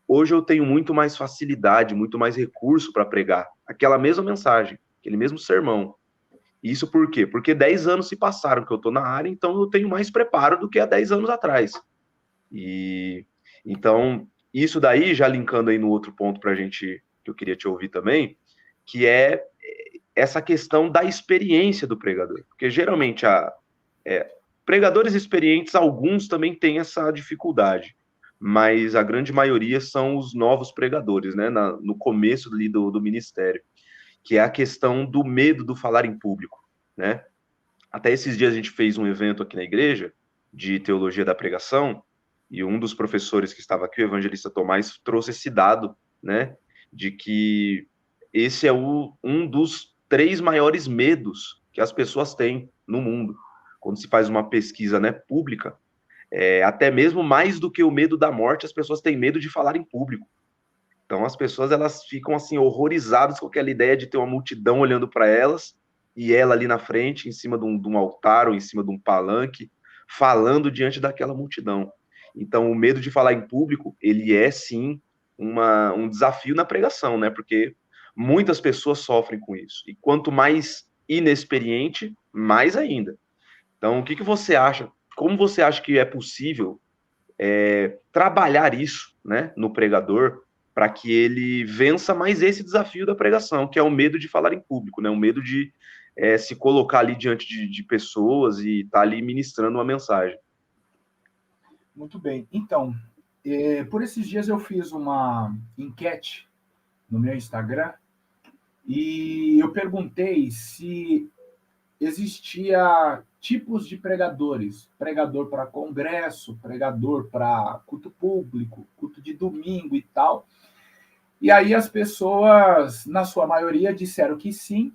Hoje eu tenho muito mais facilidade, muito mais recurso para pregar aquela mesma mensagem, aquele mesmo sermão. Isso por quê? Porque 10 anos se passaram que eu estou na área, então eu tenho mais preparo do que há 10 anos atrás. E então, isso daí, já linkando aí no outro ponto para a gente, que eu queria te ouvir também, que é essa questão da experiência do pregador. Porque geralmente pregadores experientes, alguns também têm essa dificuldade, mas a grande maioria são os novos pregadores, né, no começo ali do ministério, que é a questão do medo do falar em público, né? Até esses dias a gente fez um evento aqui na igreja de teologia da pregação, e um dos professores que estava aqui, o evangelista Tomás, trouxe esse dado, né, de que esse é um dos 3 maiores medos que as pessoas têm no mundo. Quando se faz uma pesquisa, né, pública, Até mesmo mais do que o medo da morte, as pessoas têm medo de falar em público. Então as pessoas elas ficam assim horrorizadas com aquela ideia de ter uma multidão olhando para elas e ela ali na frente, em cima de um altar ou em cima de um palanque, falando diante daquela multidão. Então o medo de falar em público, ele é sim um desafio na pregação, né? Porque muitas pessoas sofrem com isso. E quanto mais inexperiente, mais ainda. Então, o que você acha? Como você acha que é possível trabalhar isso, né, no pregador, para que ele vença mais esse desafio da pregação, que é o medo de falar em público, né, o medo de se colocar ali diante de pessoas e estar ali ministrando uma mensagem? Muito bem. Então, por esses dias eu fiz uma enquete no meu Instagram e eu perguntei se existia tipos de pregadores, pregador para congresso, pregador para culto público, culto de domingo e tal. E aí as pessoas, na sua maioria, disseram que sim,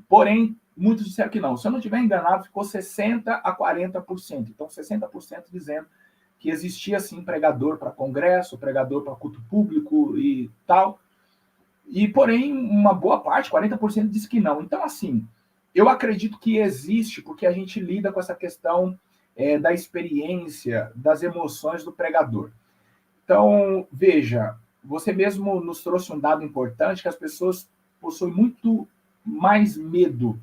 porém, muitos disseram que não. Se eu não estiver enganado, ficou 60% a 40%. Então, 60% dizendo que existia, sim, pregador para congresso, pregador para culto público e tal. E, porém, uma boa parte, 40%, disse que não. Então, assim, eu acredito que existe, porque a gente lida com essa questão da experiência, das emoções do pregador. Então, veja, você mesmo nos trouxe um dado importante, que as pessoas possuem muito mais medo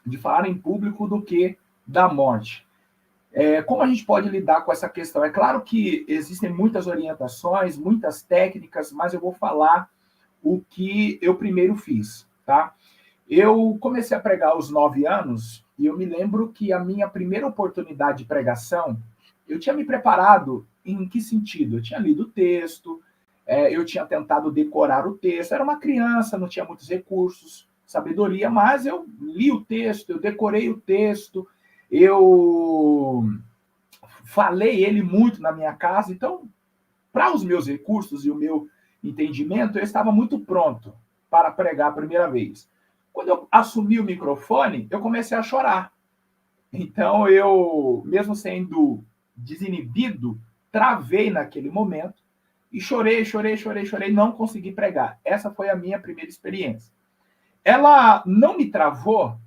de falar em público do que da morte. Como a gente pode lidar com essa questão? É claro que existem muitas orientações, muitas técnicas, mas eu vou falar o que eu primeiro fiz, tá? Eu comecei a pregar aos 9 anos e eu me lembro que a minha primeira oportunidade de pregação, eu tinha me preparado em que sentido? Eu tinha lido o texto, eu tinha tentado decorar o texto, era uma criança, não tinha muitos recursos, sabedoria, mas eu li o texto, eu decorei o texto, eu falei ele muito na minha casa, então, para os meus recursos e o meu entendimento, eu estava muito pronto para pregar a primeira vez. Quando eu assumi o microfone, eu comecei a chorar. Então, eu, mesmo sendo desinibido, travei naquele momento e chorei, chorei, chorei, chorei, não consegui pregar. Essa foi a minha primeira experiência. Ela não me travou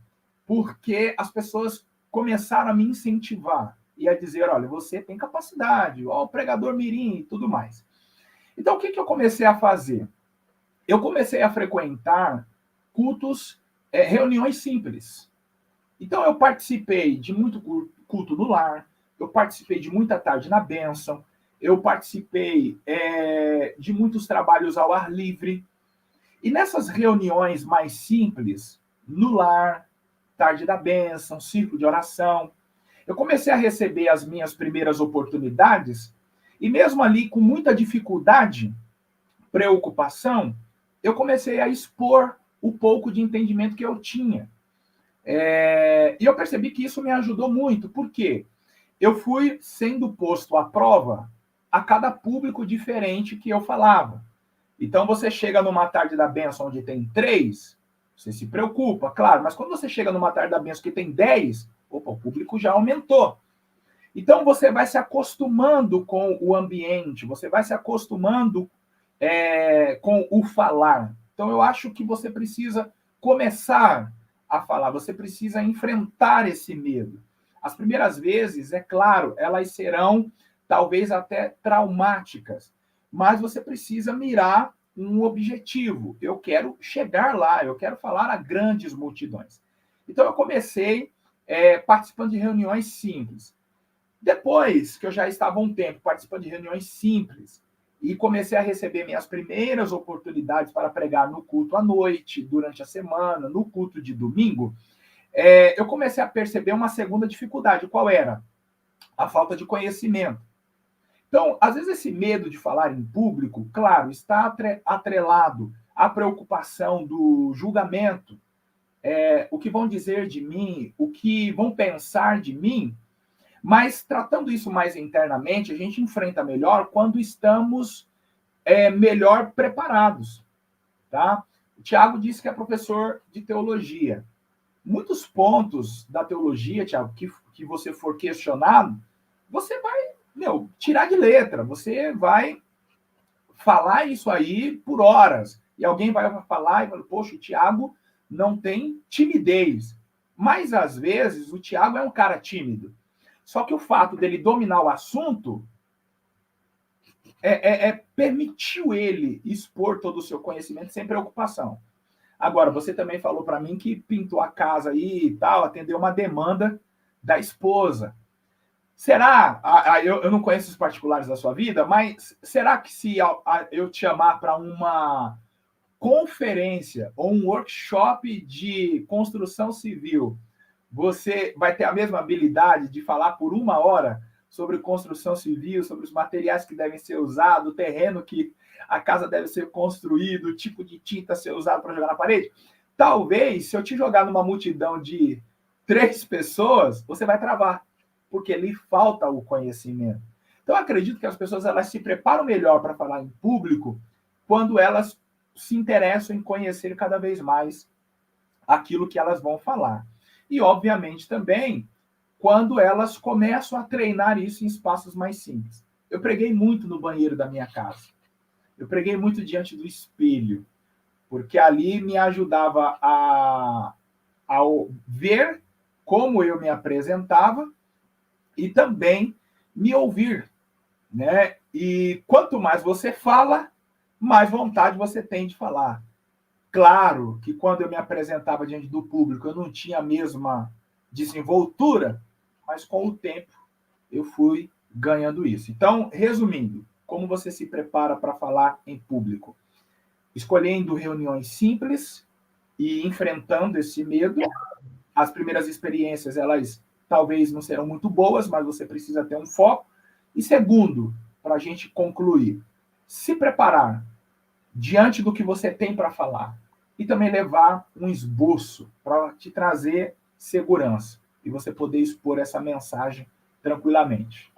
porque as pessoas começaram a me incentivar e a dizer, olha, você tem capacidade, ó, o pregador mirim e tudo mais. Então, o que eu comecei a fazer? Eu comecei a frequentar cultos, reuniões simples. Então, eu participei de muito culto no lar, eu participei de muita tarde na bênção, eu participei de muitos trabalhos ao ar livre. E nessas reuniões mais simples, no lar, tarde da bênção, círculo de oração, eu comecei a receber as minhas primeiras oportunidades e mesmo ali com muita dificuldade, preocupação, eu comecei a expor o pouco de entendimento que eu tinha. E eu percebi que isso me ajudou muito, porque eu fui sendo posto à prova a cada público diferente que eu falava. Então, você chega numa tarde da bênção onde tem 3, você se preocupa, claro, mas quando você chega numa tarde da bênção que tem 10, opa, o público já aumentou. Então, você vai se acostumando com o ambiente, você vai se acostumando com o falar. Então, eu acho que você precisa começar a falar, você precisa enfrentar esse medo. As primeiras vezes, é claro, elas serão talvez até traumáticas, mas você precisa mirar um objetivo. Eu quero chegar lá, eu quero falar a grandes multidões. Então, eu comecei participando de reuniões simples. Depois que eu já estava um tempo participando de reuniões simples e comecei a receber minhas primeiras oportunidades para pregar no culto à noite, durante a semana, no culto de domingo, eu comecei a perceber uma segunda dificuldade. Qual era? A falta de conhecimento. Então, às vezes, esse medo de falar em público, claro, está atrelado à preocupação do julgamento, o que vão dizer de mim, o que vão pensar de mim, mas tratando isso mais internamente, a gente enfrenta melhor quando estamos melhor preparados, tá? O Tiago disse que é professor de teologia. Muitos pontos da teologia, Tiago, que você for questionado, você vai, tirar de letra, você vai falar isso aí por horas. E alguém vai falar e fala, poxa, o Thiago não tem timidez. Mas, às vezes, o Thiago é um cara tímido. Só que o fato dele dominar o assunto permitiu ele expor todo o seu conhecimento sem preocupação. Agora, você também falou para mim que pintou a casa aí e tal, atendeu uma demanda da esposa. Será, eu não conheço os particulares da sua vida, mas será que se eu te chamar para uma conferência ou um workshop de construção civil, você vai ter a mesma habilidade de falar por 1 hora sobre construção civil, sobre os materiais que devem ser usados, o terreno que a casa deve ser construído, o tipo de tinta a ser usado para jogar na parede? Talvez, se eu te jogar numa multidão de 3 pessoas, você vai travar, porque lhe falta o conhecimento. Então, eu acredito que as pessoas elas se preparam melhor para falar em público quando elas se interessam em conhecer cada vez mais aquilo que elas vão falar. E, obviamente, também quando elas começam a treinar isso em espaços mais simples. Eu preguei muito no banheiro da minha casa. Eu preguei muito diante do espelho, porque ali me ajudava a ver como eu me apresentava e também me ouvir, né? E quanto mais você fala, mais vontade você tem de falar. Claro que quando eu me apresentava diante do público, eu não tinha a mesma desenvoltura, mas com o tempo eu fui ganhando isso. Então, resumindo, como você se prepara para falar em público? Escolhendo reuniões simples e enfrentando esse medo. As primeiras experiências, elas talvez não serão muito boas, mas você precisa ter um foco. E segundo, para a gente concluir, se preparar diante do que você tem para falar e também levar um esboço para te trazer segurança e você poder expor essa mensagem tranquilamente.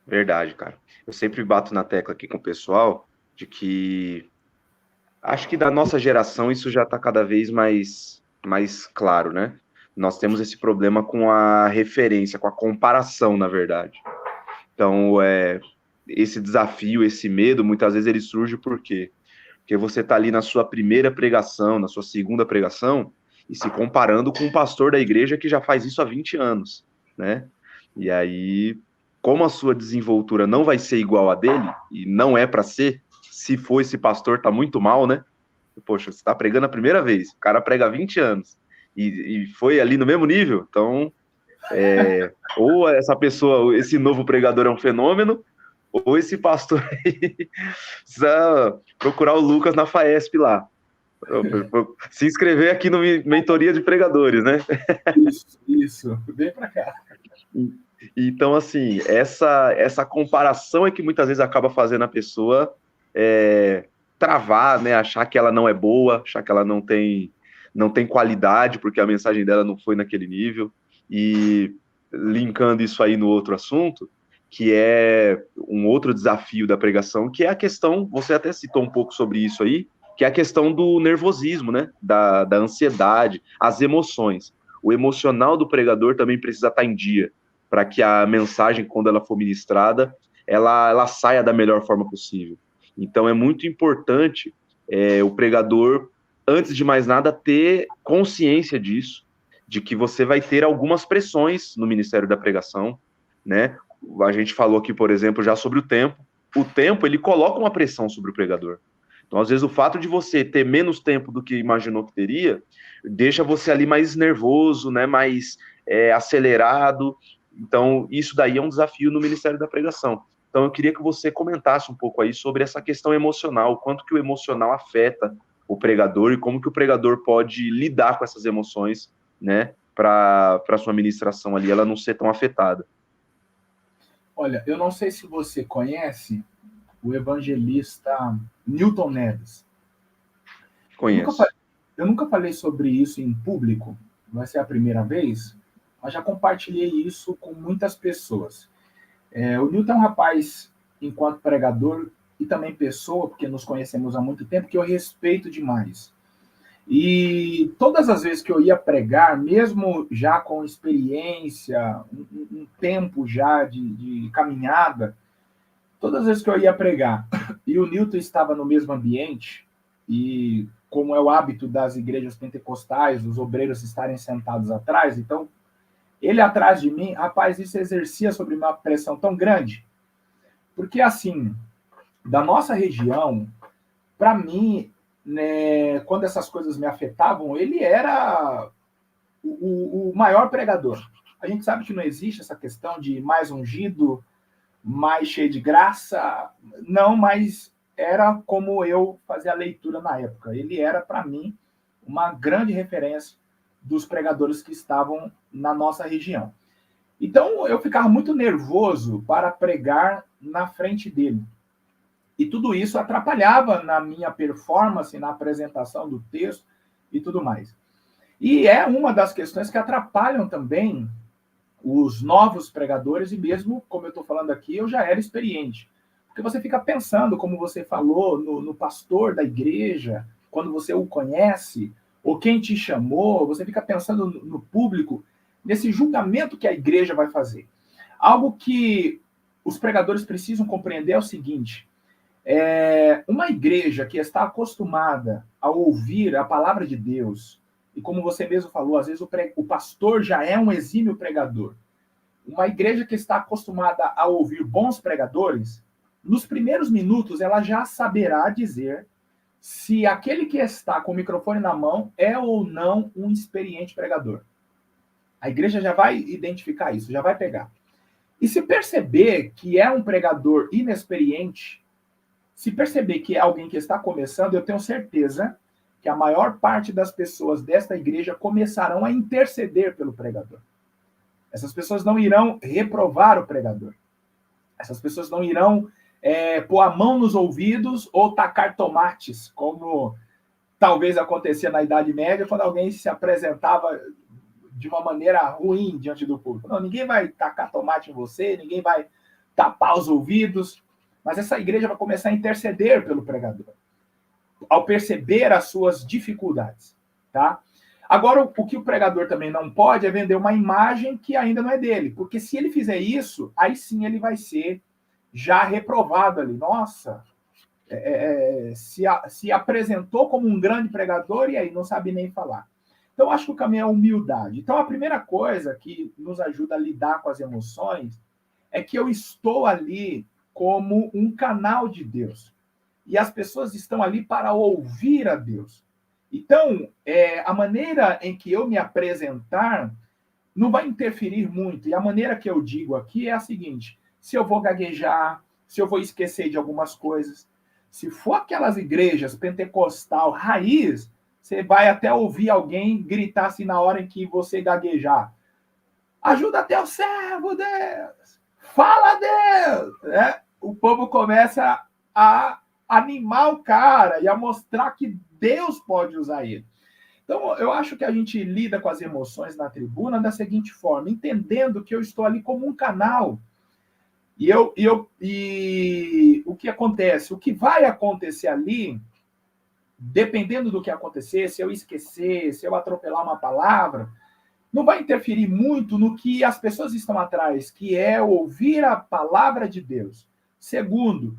Verdade, cara. Eu sempre bato na tecla aqui com o pessoal de que acho que da nossa geração isso já está cada vez mais claro, né? Nós temos esse problema com a referência, com a comparação, na verdade. Então, esse desafio, esse medo, muitas vezes ele surge por quê? Porque você está ali na sua primeira pregação, na sua segunda pregação, e se comparando com um pastor da igreja que já faz isso há 20 anos, né? E aí, como a sua desenvoltura não vai ser igual a dele, e não é para ser, se for esse pastor, tá muito mal, né? Poxa, você está pregando a primeira vez, o cara prega há 20 anos, e foi ali no mesmo nível, então, ou essa pessoa, esse novo pregador é um fenômeno, ou esse pastor aí precisa procurar o Lucas na FAESP lá. Se inscrever aqui no Mentoria de Pregadores, né? Isso. Vem para cá. Então, assim, essa comparação é que muitas vezes acaba fazendo a pessoa travar, né? Achar que ela não é boa, achar que ela não tem qualidade, porque a mensagem dela não foi naquele nível. E linkando isso aí no outro assunto, que é um outro desafio da pregação, que é a questão, você até citou um pouco sobre isso aí, que é a questão do nervosismo, né? Da ansiedade, as emoções. O emocional do pregador também precisa estar em dia, para que a mensagem, quando ela for ministrada, ela saia da melhor forma possível. Então, é muito importante o pregador, antes de mais nada, ter consciência disso, de que você vai ter algumas pressões no ministério da pregação, né? A gente falou aqui, por exemplo, já sobre o tempo. O tempo, ele coloca uma pressão sobre o pregador. Então, às vezes, o fato de você ter menos tempo do que imaginou que teria, deixa você ali mais nervoso, né? Mais acelerado. Então, isso daí é um desafio no Ministério da Pregação. Então, eu queria que você comentasse um pouco aí sobre essa questão emocional, o quanto que o emocional afeta o pregador e como que o pregador pode lidar com essas emoções, né, para a sua ministração ali, ela não ser tão afetada. Olha, eu não sei se você conhece o evangelista Newton Neves. Conheço. Eu nunca falei sobre isso em público, vai ser a primeira vez, mas já compartilhei isso com muitas pessoas. O Newton é um rapaz, enquanto pregador e também pessoa, porque nos conhecemos há muito tempo, que eu respeito demais. E todas as vezes que eu ia pregar, mesmo já com experiência, um tempo já de caminhada, todas as vezes que eu ia pregar e o Newton estava no mesmo ambiente, e como é o hábito das igrejas pentecostais, os obreiros estarem sentados atrás, então ele atrás de mim, rapaz, isso exercia sobre mim uma pressão tão grande, porque assim, da nossa região, para mim, né, quando essas coisas me afetavam, ele era o maior pregador. A gente sabe que não existe essa questão de mais ungido, mais cheio de graça, não, mas era como eu fazia a leitura na época. Ele era, para mim, uma grande referência dos pregadores que estavam na nossa região. Então, eu ficava muito nervoso para pregar na frente dele. E tudo isso atrapalhava na minha performance, na apresentação do texto e tudo mais. E é uma das questões que atrapalham também os novos pregadores, e mesmo, como eu estou falando aqui, eu já era experiente. Porque você fica pensando, como você falou, no pastor da igreja, quando você o conhece, ou quem te chamou, você fica pensando no público, nesse julgamento que a igreja vai fazer. Algo que os pregadores precisam compreender é o seguinte: uma igreja que está acostumada a ouvir a palavra de Deus, e como você mesmo falou, às vezes o pastor já é um exímio pregador. Uma igreja que está acostumada a ouvir bons pregadores, nos primeiros minutos ela já saberá dizer se aquele que está com o microfone na mão é ou não um experiente pregador. A igreja já vai identificar isso, já vai pegar. E se perceber que é um pregador inexperiente, se perceber que é alguém que está começando, eu tenho certeza que a maior parte das pessoas desta igreja começarão a interceder pelo pregador. Essas pessoas não irão reprovar o pregador. Essas pessoas não irão pôr a mão nos ouvidos ou tacar tomates, como talvez acontecia na Idade Média, quando alguém se apresentava de uma maneira ruim diante do público. Não, ninguém vai tacar tomate em você, ninguém vai tapar os ouvidos, mas essa igreja vai começar a interceder pelo pregador, ao perceber as suas dificuldades, tá? Agora, o que o pregador também não pode é vender uma imagem que ainda não é dele, porque se ele fizer isso, aí sim ele vai ser já reprovado ali. Nossa, se apresentou como um grande pregador e aí não sabe nem falar. Então, acho que o caminho é a humildade. Então, a primeira coisa que nos ajuda a lidar com as emoções é que eu estou ali como um canal de Deus. E as pessoas estão ali para ouvir a Deus. Então, a maneira em que eu me apresentar não vai interferir muito. E a maneira que eu digo aqui é a seguinte: se eu vou gaguejar, se eu vou esquecer de algumas coisas, se for aquelas igrejas pentecostal raiz, você vai até ouvir alguém gritar assim na hora em que você gaguejar: ajuda teu servo, Deus! Fala, Deus! O povo começa a animar o cara e a mostrar que Deus pode usar ele. Então, eu acho que a gente lida com as emoções na tribuna da seguinte forma: entendendo que eu estou ali como um canal. E o que acontece? O que vai acontecer ali, dependendo do que acontecer, se eu esquecer, se eu atropelar uma palavra, não vai interferir muito no que as pessoas estão atrás, que é ouvir a palavra de Deus. Segundo,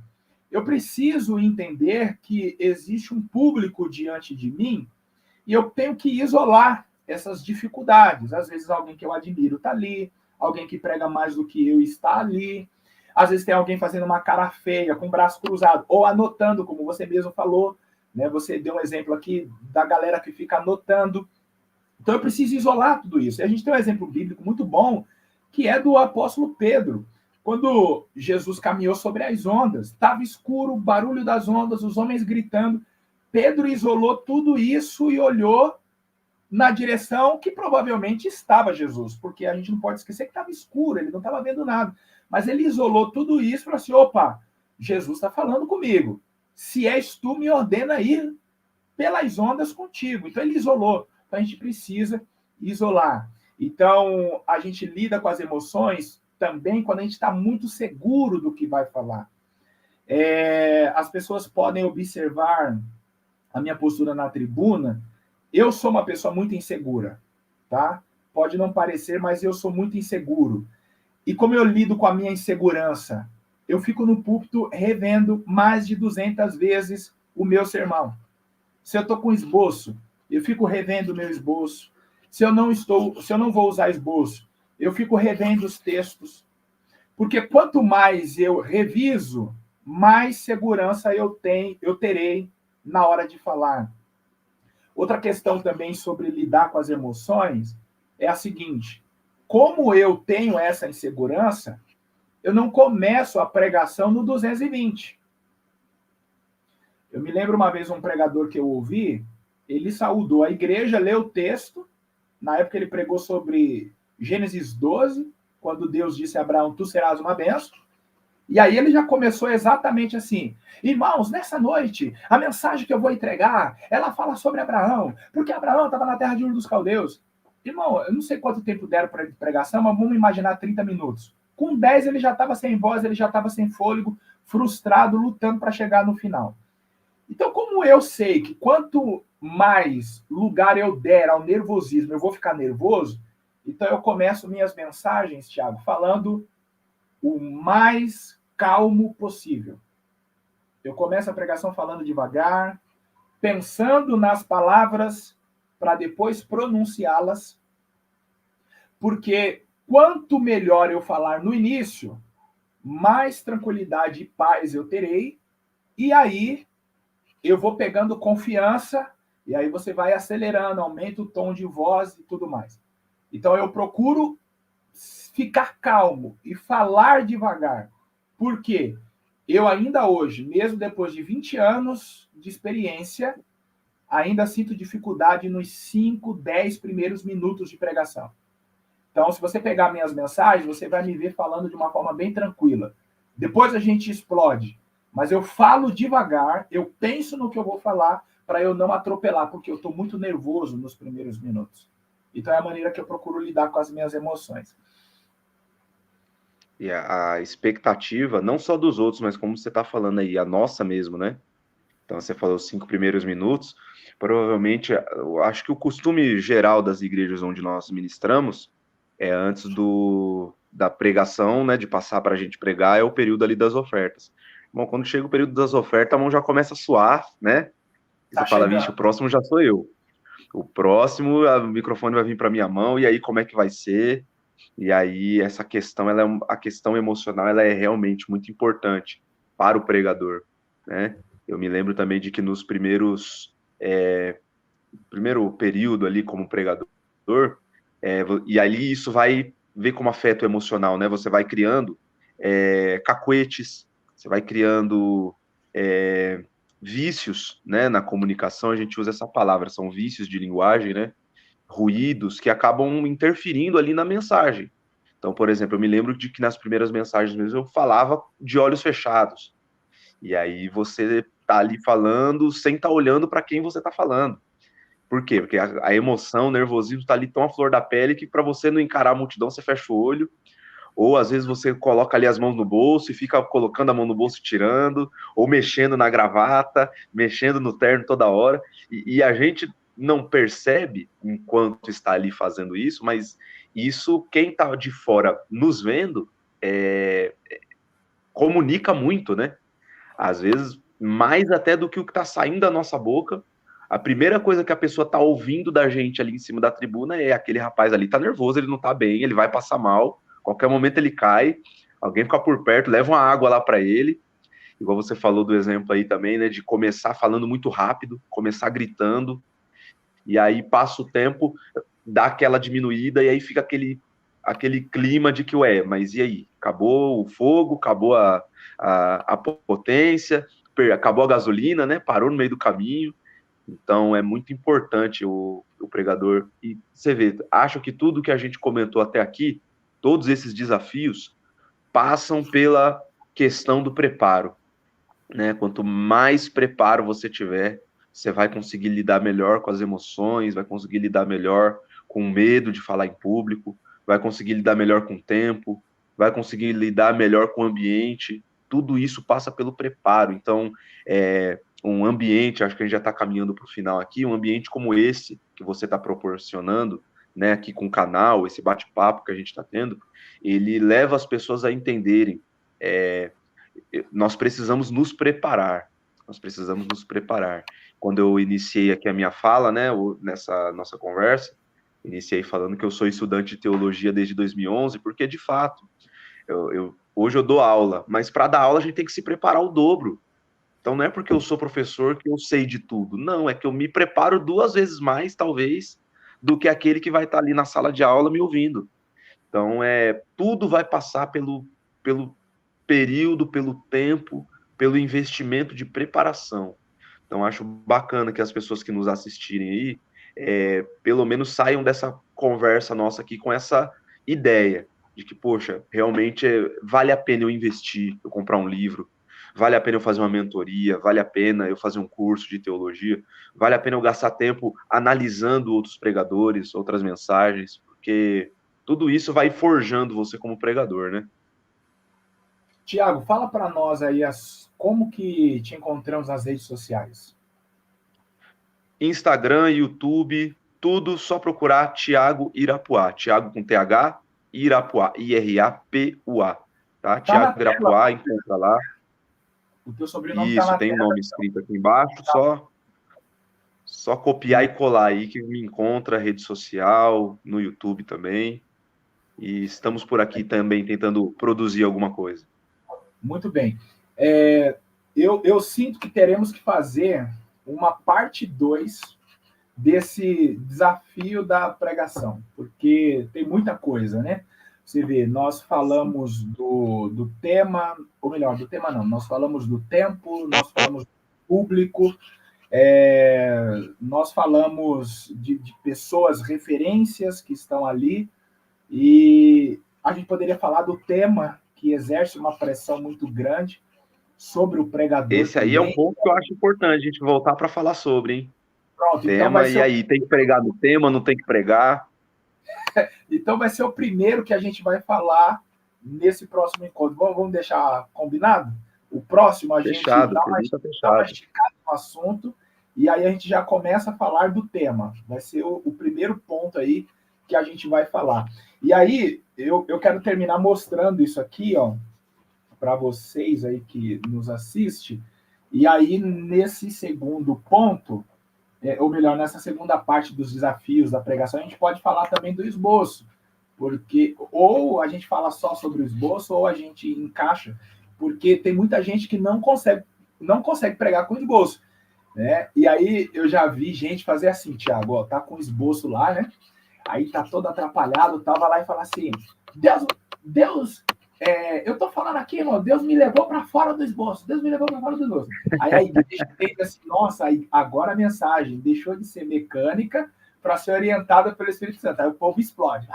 eu preciso entender que existe um público diante de mim e eu tenho que isolar essas dificuldades. Às vezes alguém que eu admiro está ali, alguém que prega mais do que eu está ali. Às vezes tem alguém fazendo uma cara feia, com o braço cruzado, ou anotando, como você mesmo falou, né? Você deu um exemplo aqui da galera que fica anotando. Então eu preciso isolar tudo isso. E a gente tem um exemplo bíblico muito bom, que é do apóstolo Pedro. Quando Jesus caminhou sobre as ondas, estava escuro, o barulho das ondas, os homens gritando. Pedro isolou tudo isso e olhou na direção que provavelmente estava Jesus, porque a gente não pode esquecer que estava escuro, ele não estava vendo nada. Mas ele isolou tudo isso e falou assim: opa, Jesus está falando comigo. Se és tu, me ordena ir pelas ondas contigo. Então ele isolou. Então a gente precisa isolar. Então a gente lida com as emoções também quando a gente está muito seguro do que vai falar. As pessoas podem observar a minha postura na tribuna, Eu sou uma pessoa muito insegura, tá? Pode não parecer, mas eu sou muito inseguro. E como eu lido com a minha insegurança? Eu fico no púlpito revendo mais de 200 vezes o meu sermão. Se eu estou com esboço, eu fico revendo o meu esboço. Se eu não vou usar esboço, eu fico revendo os textos. Porque quanto mais eu reviso, mais segurança eu terei na hora de falar. Outra questão também sobre lidar com as emoções é a seguinte: como eu tenho essa insegurança, eu não começo a pregação no 220. Eu me lembro uma vez um pregador que eu ouvi, ele saudou a igreja, leu o texto, na época ele pregou sobre Gênesis 12, quando Deus disse a Abraão, tu serás uma bênção, e aí ele já começou exatamente assim: irmãos, nessa noite, a mensagem que eu vou entregar, ela fala sobre Abraão, porque Abraão estava na terra de Ur dos Caldeus. Irmão, eu não sei quanto tempo deram para pregação, mas vamos imaginar 30 minutos. Com 10 ele já estava sem voz, ele já estava sem fôlego, frustrado, lutando para chegar no final. Então, como eu sei que quanto mais lugar eu der ao nervosismo, eu vou ficar nervoso, então eu começo minhas mensagens, Thiago, falando o mais calmo possível. Eu começo a pregação falando devagar, pensando nas palavras para depois pronunciá-las, porque quanto melhor eu falar no início, mais tranquilidade e paz eu terei, e aí eu vou pegando confiança, e aí você vai acelerando, aumenta o tom de voz e tudo mais. Então eu procuro ficar calmo e falar devagar. Por quê? Eu ainda hoje, mesmo depois de 20 anos de experiência, ainda sinto dificuldade nos 5, 10 primeiros minutos de pregação. Então, se você pegar minhas mensagens, você vai me ver falando de uma forma bem tranquila. Depois a gente explode. Mas eu falo devagar, eu penso no que eu vou falar para eu não atropelar, porque eu estou muito nervoso nos primeiros minutos. Então é a maneira que eu procuro lidar com as minhas emoções. E a expectativa, não só dos outros, mas como você está falando aí, a nossa mesmo, né? Então, você falou os 5 primeiros minutos. Provavelmente, eu acho que o costume geral das igrejas onde nós ministramos é antes da pregação, né? De passar para a gente pregar, é o período ali das ofertas. Bom, quando chega o período das ofertas, a mão já começa a suar, né? E Tá você fala, vixe, o chegando. próximo já sou eu. O próximo, o microfone vai vir para minha mão, e aí como é que vai ser? E aí essa questão, a questão emocional, ela é realmente muito importante para o pregador, né? Eu me lembro também de que nos primeiro período ali como pregador, e ali isso vai ver como afeta o emocional, né? Você vai criando cacuetes, você vai criando vícios, né? Na comunicação a gente usa essa palavra, são vícios de linguagem, né? Ruídos que acabam interferindo ali na mensagem. Então, por exemplo, eu me lembro de que nas primeiras mensagens mesmo eu falava de olhos fechados. E aí você tá ali falando sem estar olhando para quem você tá falando. Por quê? Porque a emoção, o nervosismo tá ali tão à flor da pele que para você não encarar a multidão, você fecha o olho. Ou às vezes você coloca ali as mãos no bolso e fica colocando a mão no bolso e tirando, ou mexendo na gravata, mexendo no terno toda hora. E a gente não percebe enquanto está ali fazendo isso, mas isso, quem está de fora nos vendo, comunica muito, né? Às vezes, mais até do que o que está saindo da nossa boca. A primeira coisa que a pessoa está ouvindo da gente ali em cima da tribuna é aquele rapaz ali tá nervoso, ele não tá bem, ele vai passar mal, qualquer momento ele cai, alguém fica por perto, leva uma água lá para ele. Igual você falou do exemplo aí também, né, de começar falando muito rápido, começar gritando, e aí passa o tempo, dá aquela diminuída, e aí fica aquele clima de que, ué, mas e aí? Acabou o fogo, acabou a potência, acabou a gasolina, né? Parou no meio do caminho. Então é muito importante o pregador. E você vê, acho que tudo que a gente comentou até aqui, todos esses desafios, passam pela questão do preparo, né? Quanto mais preparo você tiver, você vai conseguir lidar melhor com as emoções, vai conseguir lidar melhor com o medo de falar em público, vai conseguir lidar melhor com o tempo, vai conseguir lidar melhor com o ambiente. Tudo isso passa pelo preparo. Então, um ambiente, acho que a gente já está caminhando para o final aqui, um ambiente como esse que você está proporcionando, né, aqui com o canal, esse bate-papo que a gente está tendo, ele leva as pessoas a entenderem, nós precisamos nos preparar, Quando eu iniciei aqui a minha fala, né, nessa nossa conversa, iniciei falando que eu sou estudante de teologia desde 2011, porque de fato, hoje eu dou aula, mas para dar aula a gente tem que se preparar o dobro. Então não é porque eu sou professor que eu sei de tudo. Não, é que eu me preparo 2 vezes mais, talvez, do que aquele que vai estar ali na sala de aula me ouvindo. Então, tudo vai passar pelo período, pelo tempo, pelo investimento de preparação. Então, acho bacana que as pessoas que nos assistirem aí, pelo menos saiam dessa conversa nossa aqui com essa ideia de que, poxa, realmente vale a pena eu investir, eu comprar um livro, vale a pena eu fazer uma mentoria, vale a pena eu fazer um curso de teologia, vale a pena eu gastar tempo analisando outros pregadores, outras mensagens, porque tudo isso vai forjando você como pregador, né? Tiago, fala para nós aí como que te encontramos nas redes sociais. Instagram, YouTube, tudo só procurar Thiago Irapuá. Thiago com TH, Irapuá, Irapua, tá? Tá na Thiago tela, Irapuá, encontra lá. o teu sobrenome tá Isso, na tem o tela. nome escrito aqui embaixo, só copiar e colar aí que me encontra, rede social, no YouTube também. E estamos por aqui também tentando produzir alguma coisa. Muito bem. Eu sinto que teremos que fazer uma parte 2 desse desafio da pregação, porque tem muita coisa, né? Você vê, nós falamos do tema, ou melhor, do tema não, nós falamos do tempo, nós falamos do público, nós falamos de pessoas, referências que estão ali, e a gente poderia falar do tema que exerce uma pressão muito grande sobre o pregador Esse aí é um também. ponto que eu acho importante a gente voltar para falar sobre, hein? Pronto, Tema, e aí, tem que pregar no tema, não tem que pregar? então vai ser o primeiro que a gente vai falar nesse próximo encontro. Vamos deixar combinado? O próximo a gente Fechado, por mim tá dá uma fechado. esticada no assunto e aí a gente já começa a falar do tema. Vai ser o primeiro ponto aí que a gente vai falar. E aí eu quero terminar mostrando isso aqui, ó, para vocês aí que nos assistem. E aí, nesse segundo ponto, ou melhor, nessa segunda parte dos desafios da pregação, a gente pode falar também do esboço, porque ou a gente fala só sobre o esboço, ou a gente encaixa, porque tem muita gente que não consegue pregar com esboço, né? E aí eu já vi gente fazer assim, Thiago, ó, tá com o esboço lá, né? Aí tá todo atrapalhado, tava lá e fala assim, Deus, eu tô falando aqui, irmão, Deus me levou para fora do esboço, Deus me levou para fora do esboço. Aí a igreja entende assim, nossa, agora a mensagem deixou de ser mecânica para ser orientada pelo Espírito Santo. Aí o povo explode.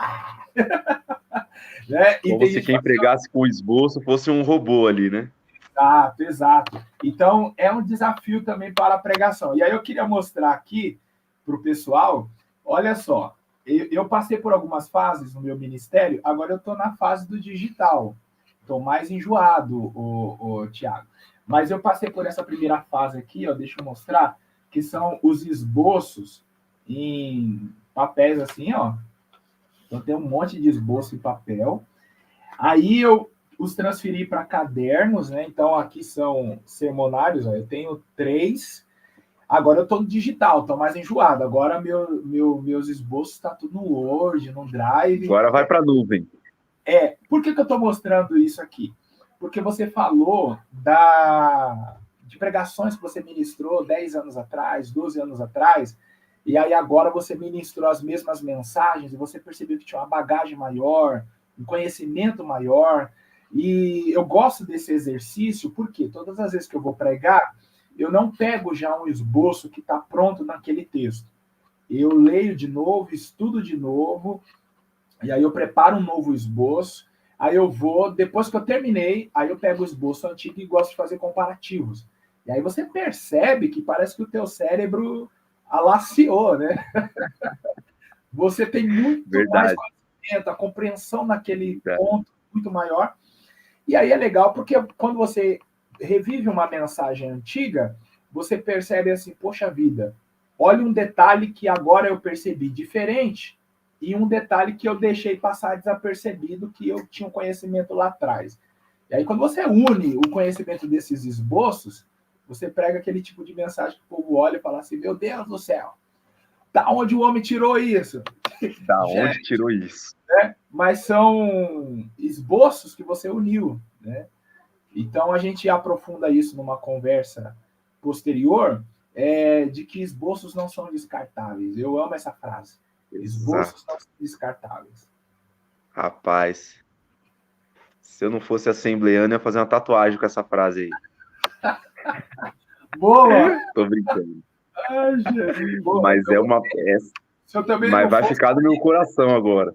Né? E Como tem se gente quem que fala pregasse com esboço fosse um robô ali, né? exato, exato. Então, é um desafio também para a pregação. E aí eu queria mostrar aqui para o pessoal, olha só, eu passei por algumas fases no meu ministério, agora eu estou na fase do digital. Estou mais enjoado, o Tiago. Mas eu passei por essa primeira fase aqui, ó, deixa eu mostrar, que são os esboços em papéis assim, ó. Então tem um monte de esboço em papel. Aí eu os transferi para cadernos, né? Então aqui são sermonários, ó, eu tenho 3. Agora eu estou no digital, estou mais enjoado. Agora meus esboços estão tá tudo no Word, no Drive. Agora vai para a nuvem. Por que eu estou mostrando isso aqui? Porque você falou de pregações que você ministrou 10 anos atrás, 12 anos atrás, e aí agora você ministrou as mesmas mensagens e você percebeu que tinha uma bagagem maior, um conhecimento maior. E eu gosto desse exercício porque todas as vezes que eu vou pregar, eu não pego já um esboço que está pronto naquele texto. Eu leio de novo, estudo de novo, e aí eu preparo um novo esboço, aí eu vou, depois que eu terminei, aí eu pego o esboço antigo e gosto de fazer comparativos. E aí você percebe que parece que o teu cérebro alaciou, né? Você tem muito mais Verdade. conhecimento, a compreensão naquele ponto muito maior. E aí é legal porque quando você revive uma mensagem antiga, você percebe assim, poxa vida, olha um detalhe que agora eu percebi diferente e um detalhe que eu deixei passar desapercebido, que eu tinha um conhecimento lá atrás. E aí, quando você une o conhecimento desses esboços, você prega aquele tipo de mensagem que o povo olha e fala assim, meu Deus do céu, da onde o homem tirou isso? Da onde tirou isso? Né? Mas são esboços que você uniu, né? Então, a gente aprofunda isso numa conversa posterior, de que esboços não são descartáveis. Eu amo essa frase. Exato. Esboços não são descartáveis. Rapaz, se eu não fosse assembleano, eu ia fazer uma tatuagem com essa frase aí. Boa! Tô brincando. Ai, Jesus. Boa. Mas é uma. Se eu também Mas não vai fosse, ficar no meu coração agora.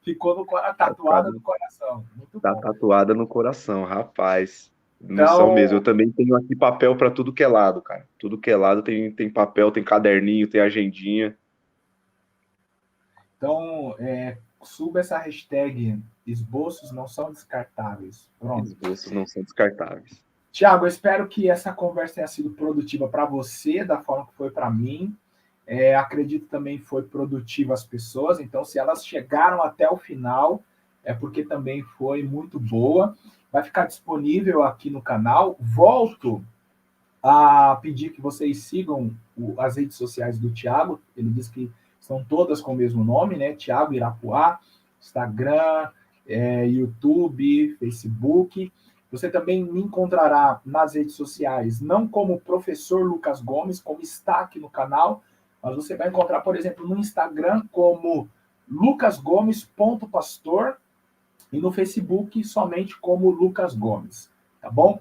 ficou no, Vai ficar tatuada no coração. Muito tá bom. tatuada no coração, rapaz. Noção Então, mesmo. Eu também tenho aqui papel para tudo que é lado, cara. Tudo que é lado tem papel, tem caderninho, tem agendinha. então suba essa hashtag esboços não são descartáveis. Pronto. Esboços não são descartáveis. Tiago, eu espero que essa conversa tenha sido produtiva para você, da forma que foi para mim. Acredito também foi produtiva às pessoas, então se elas chegaram até o final, é porque também foi muito boa. Vai ficar disponível aqui no canal. Volto a pedir que vocês sigam as redes sociais do Tiago. Ele diz que são todas com o mesmo nome, né? Tiago Irapuá, Instagram, YouTube, Facebook. Você também me encontrará nas redes sociais, não como professor Lucas Gomes, como está aqui no canal, mas você vai encontrar, por exemplo, no Instagram como lucasgomes.pastor e no Facebook somente como Lucas Gomes, tá bom?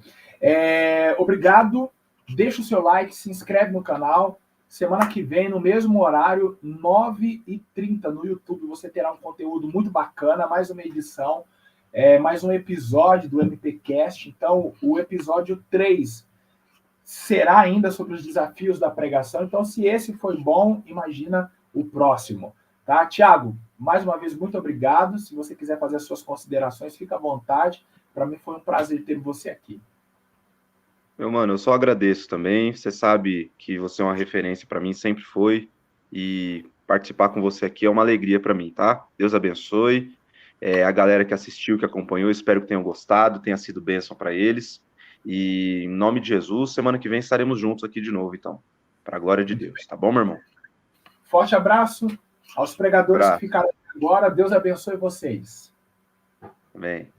Obrigado, deixa o seu like, se inscreve no canal. Semana que vem, no mesmo horário, 9h30 no YouTube, você terá um conteúdo muito bacana, mais uma edição, mais um episódio do MPcast. Então, o episódio 3 será ainda sobre os desafios da pregação. Então, se esse foi bom, imagina o próximo. Tá, Tiago? Mais uma vez, muito obrigado. Se você quiser fazer as suas considerações, fica à vontade. Para mim foi um prazer ter você aqui. Meu mano, eu só agradeço também. Você sabe que você é uma referência para mim, sempre foi. E participar com você aqui é uma alegria para mim, tá? Deus abençoe. A galera que assistiu, que acompanhou, espero que tenham gostado, tenha sido bênção para eles. E em nome de Jesus, semana que vem estaremos juntos aqui de novo, então. Para a glória de Deus, tá bom, meu irmão? Forte abraço aos pregadores que Abraço. ficaram aqui agora. Deus abençoe vocês. Amém.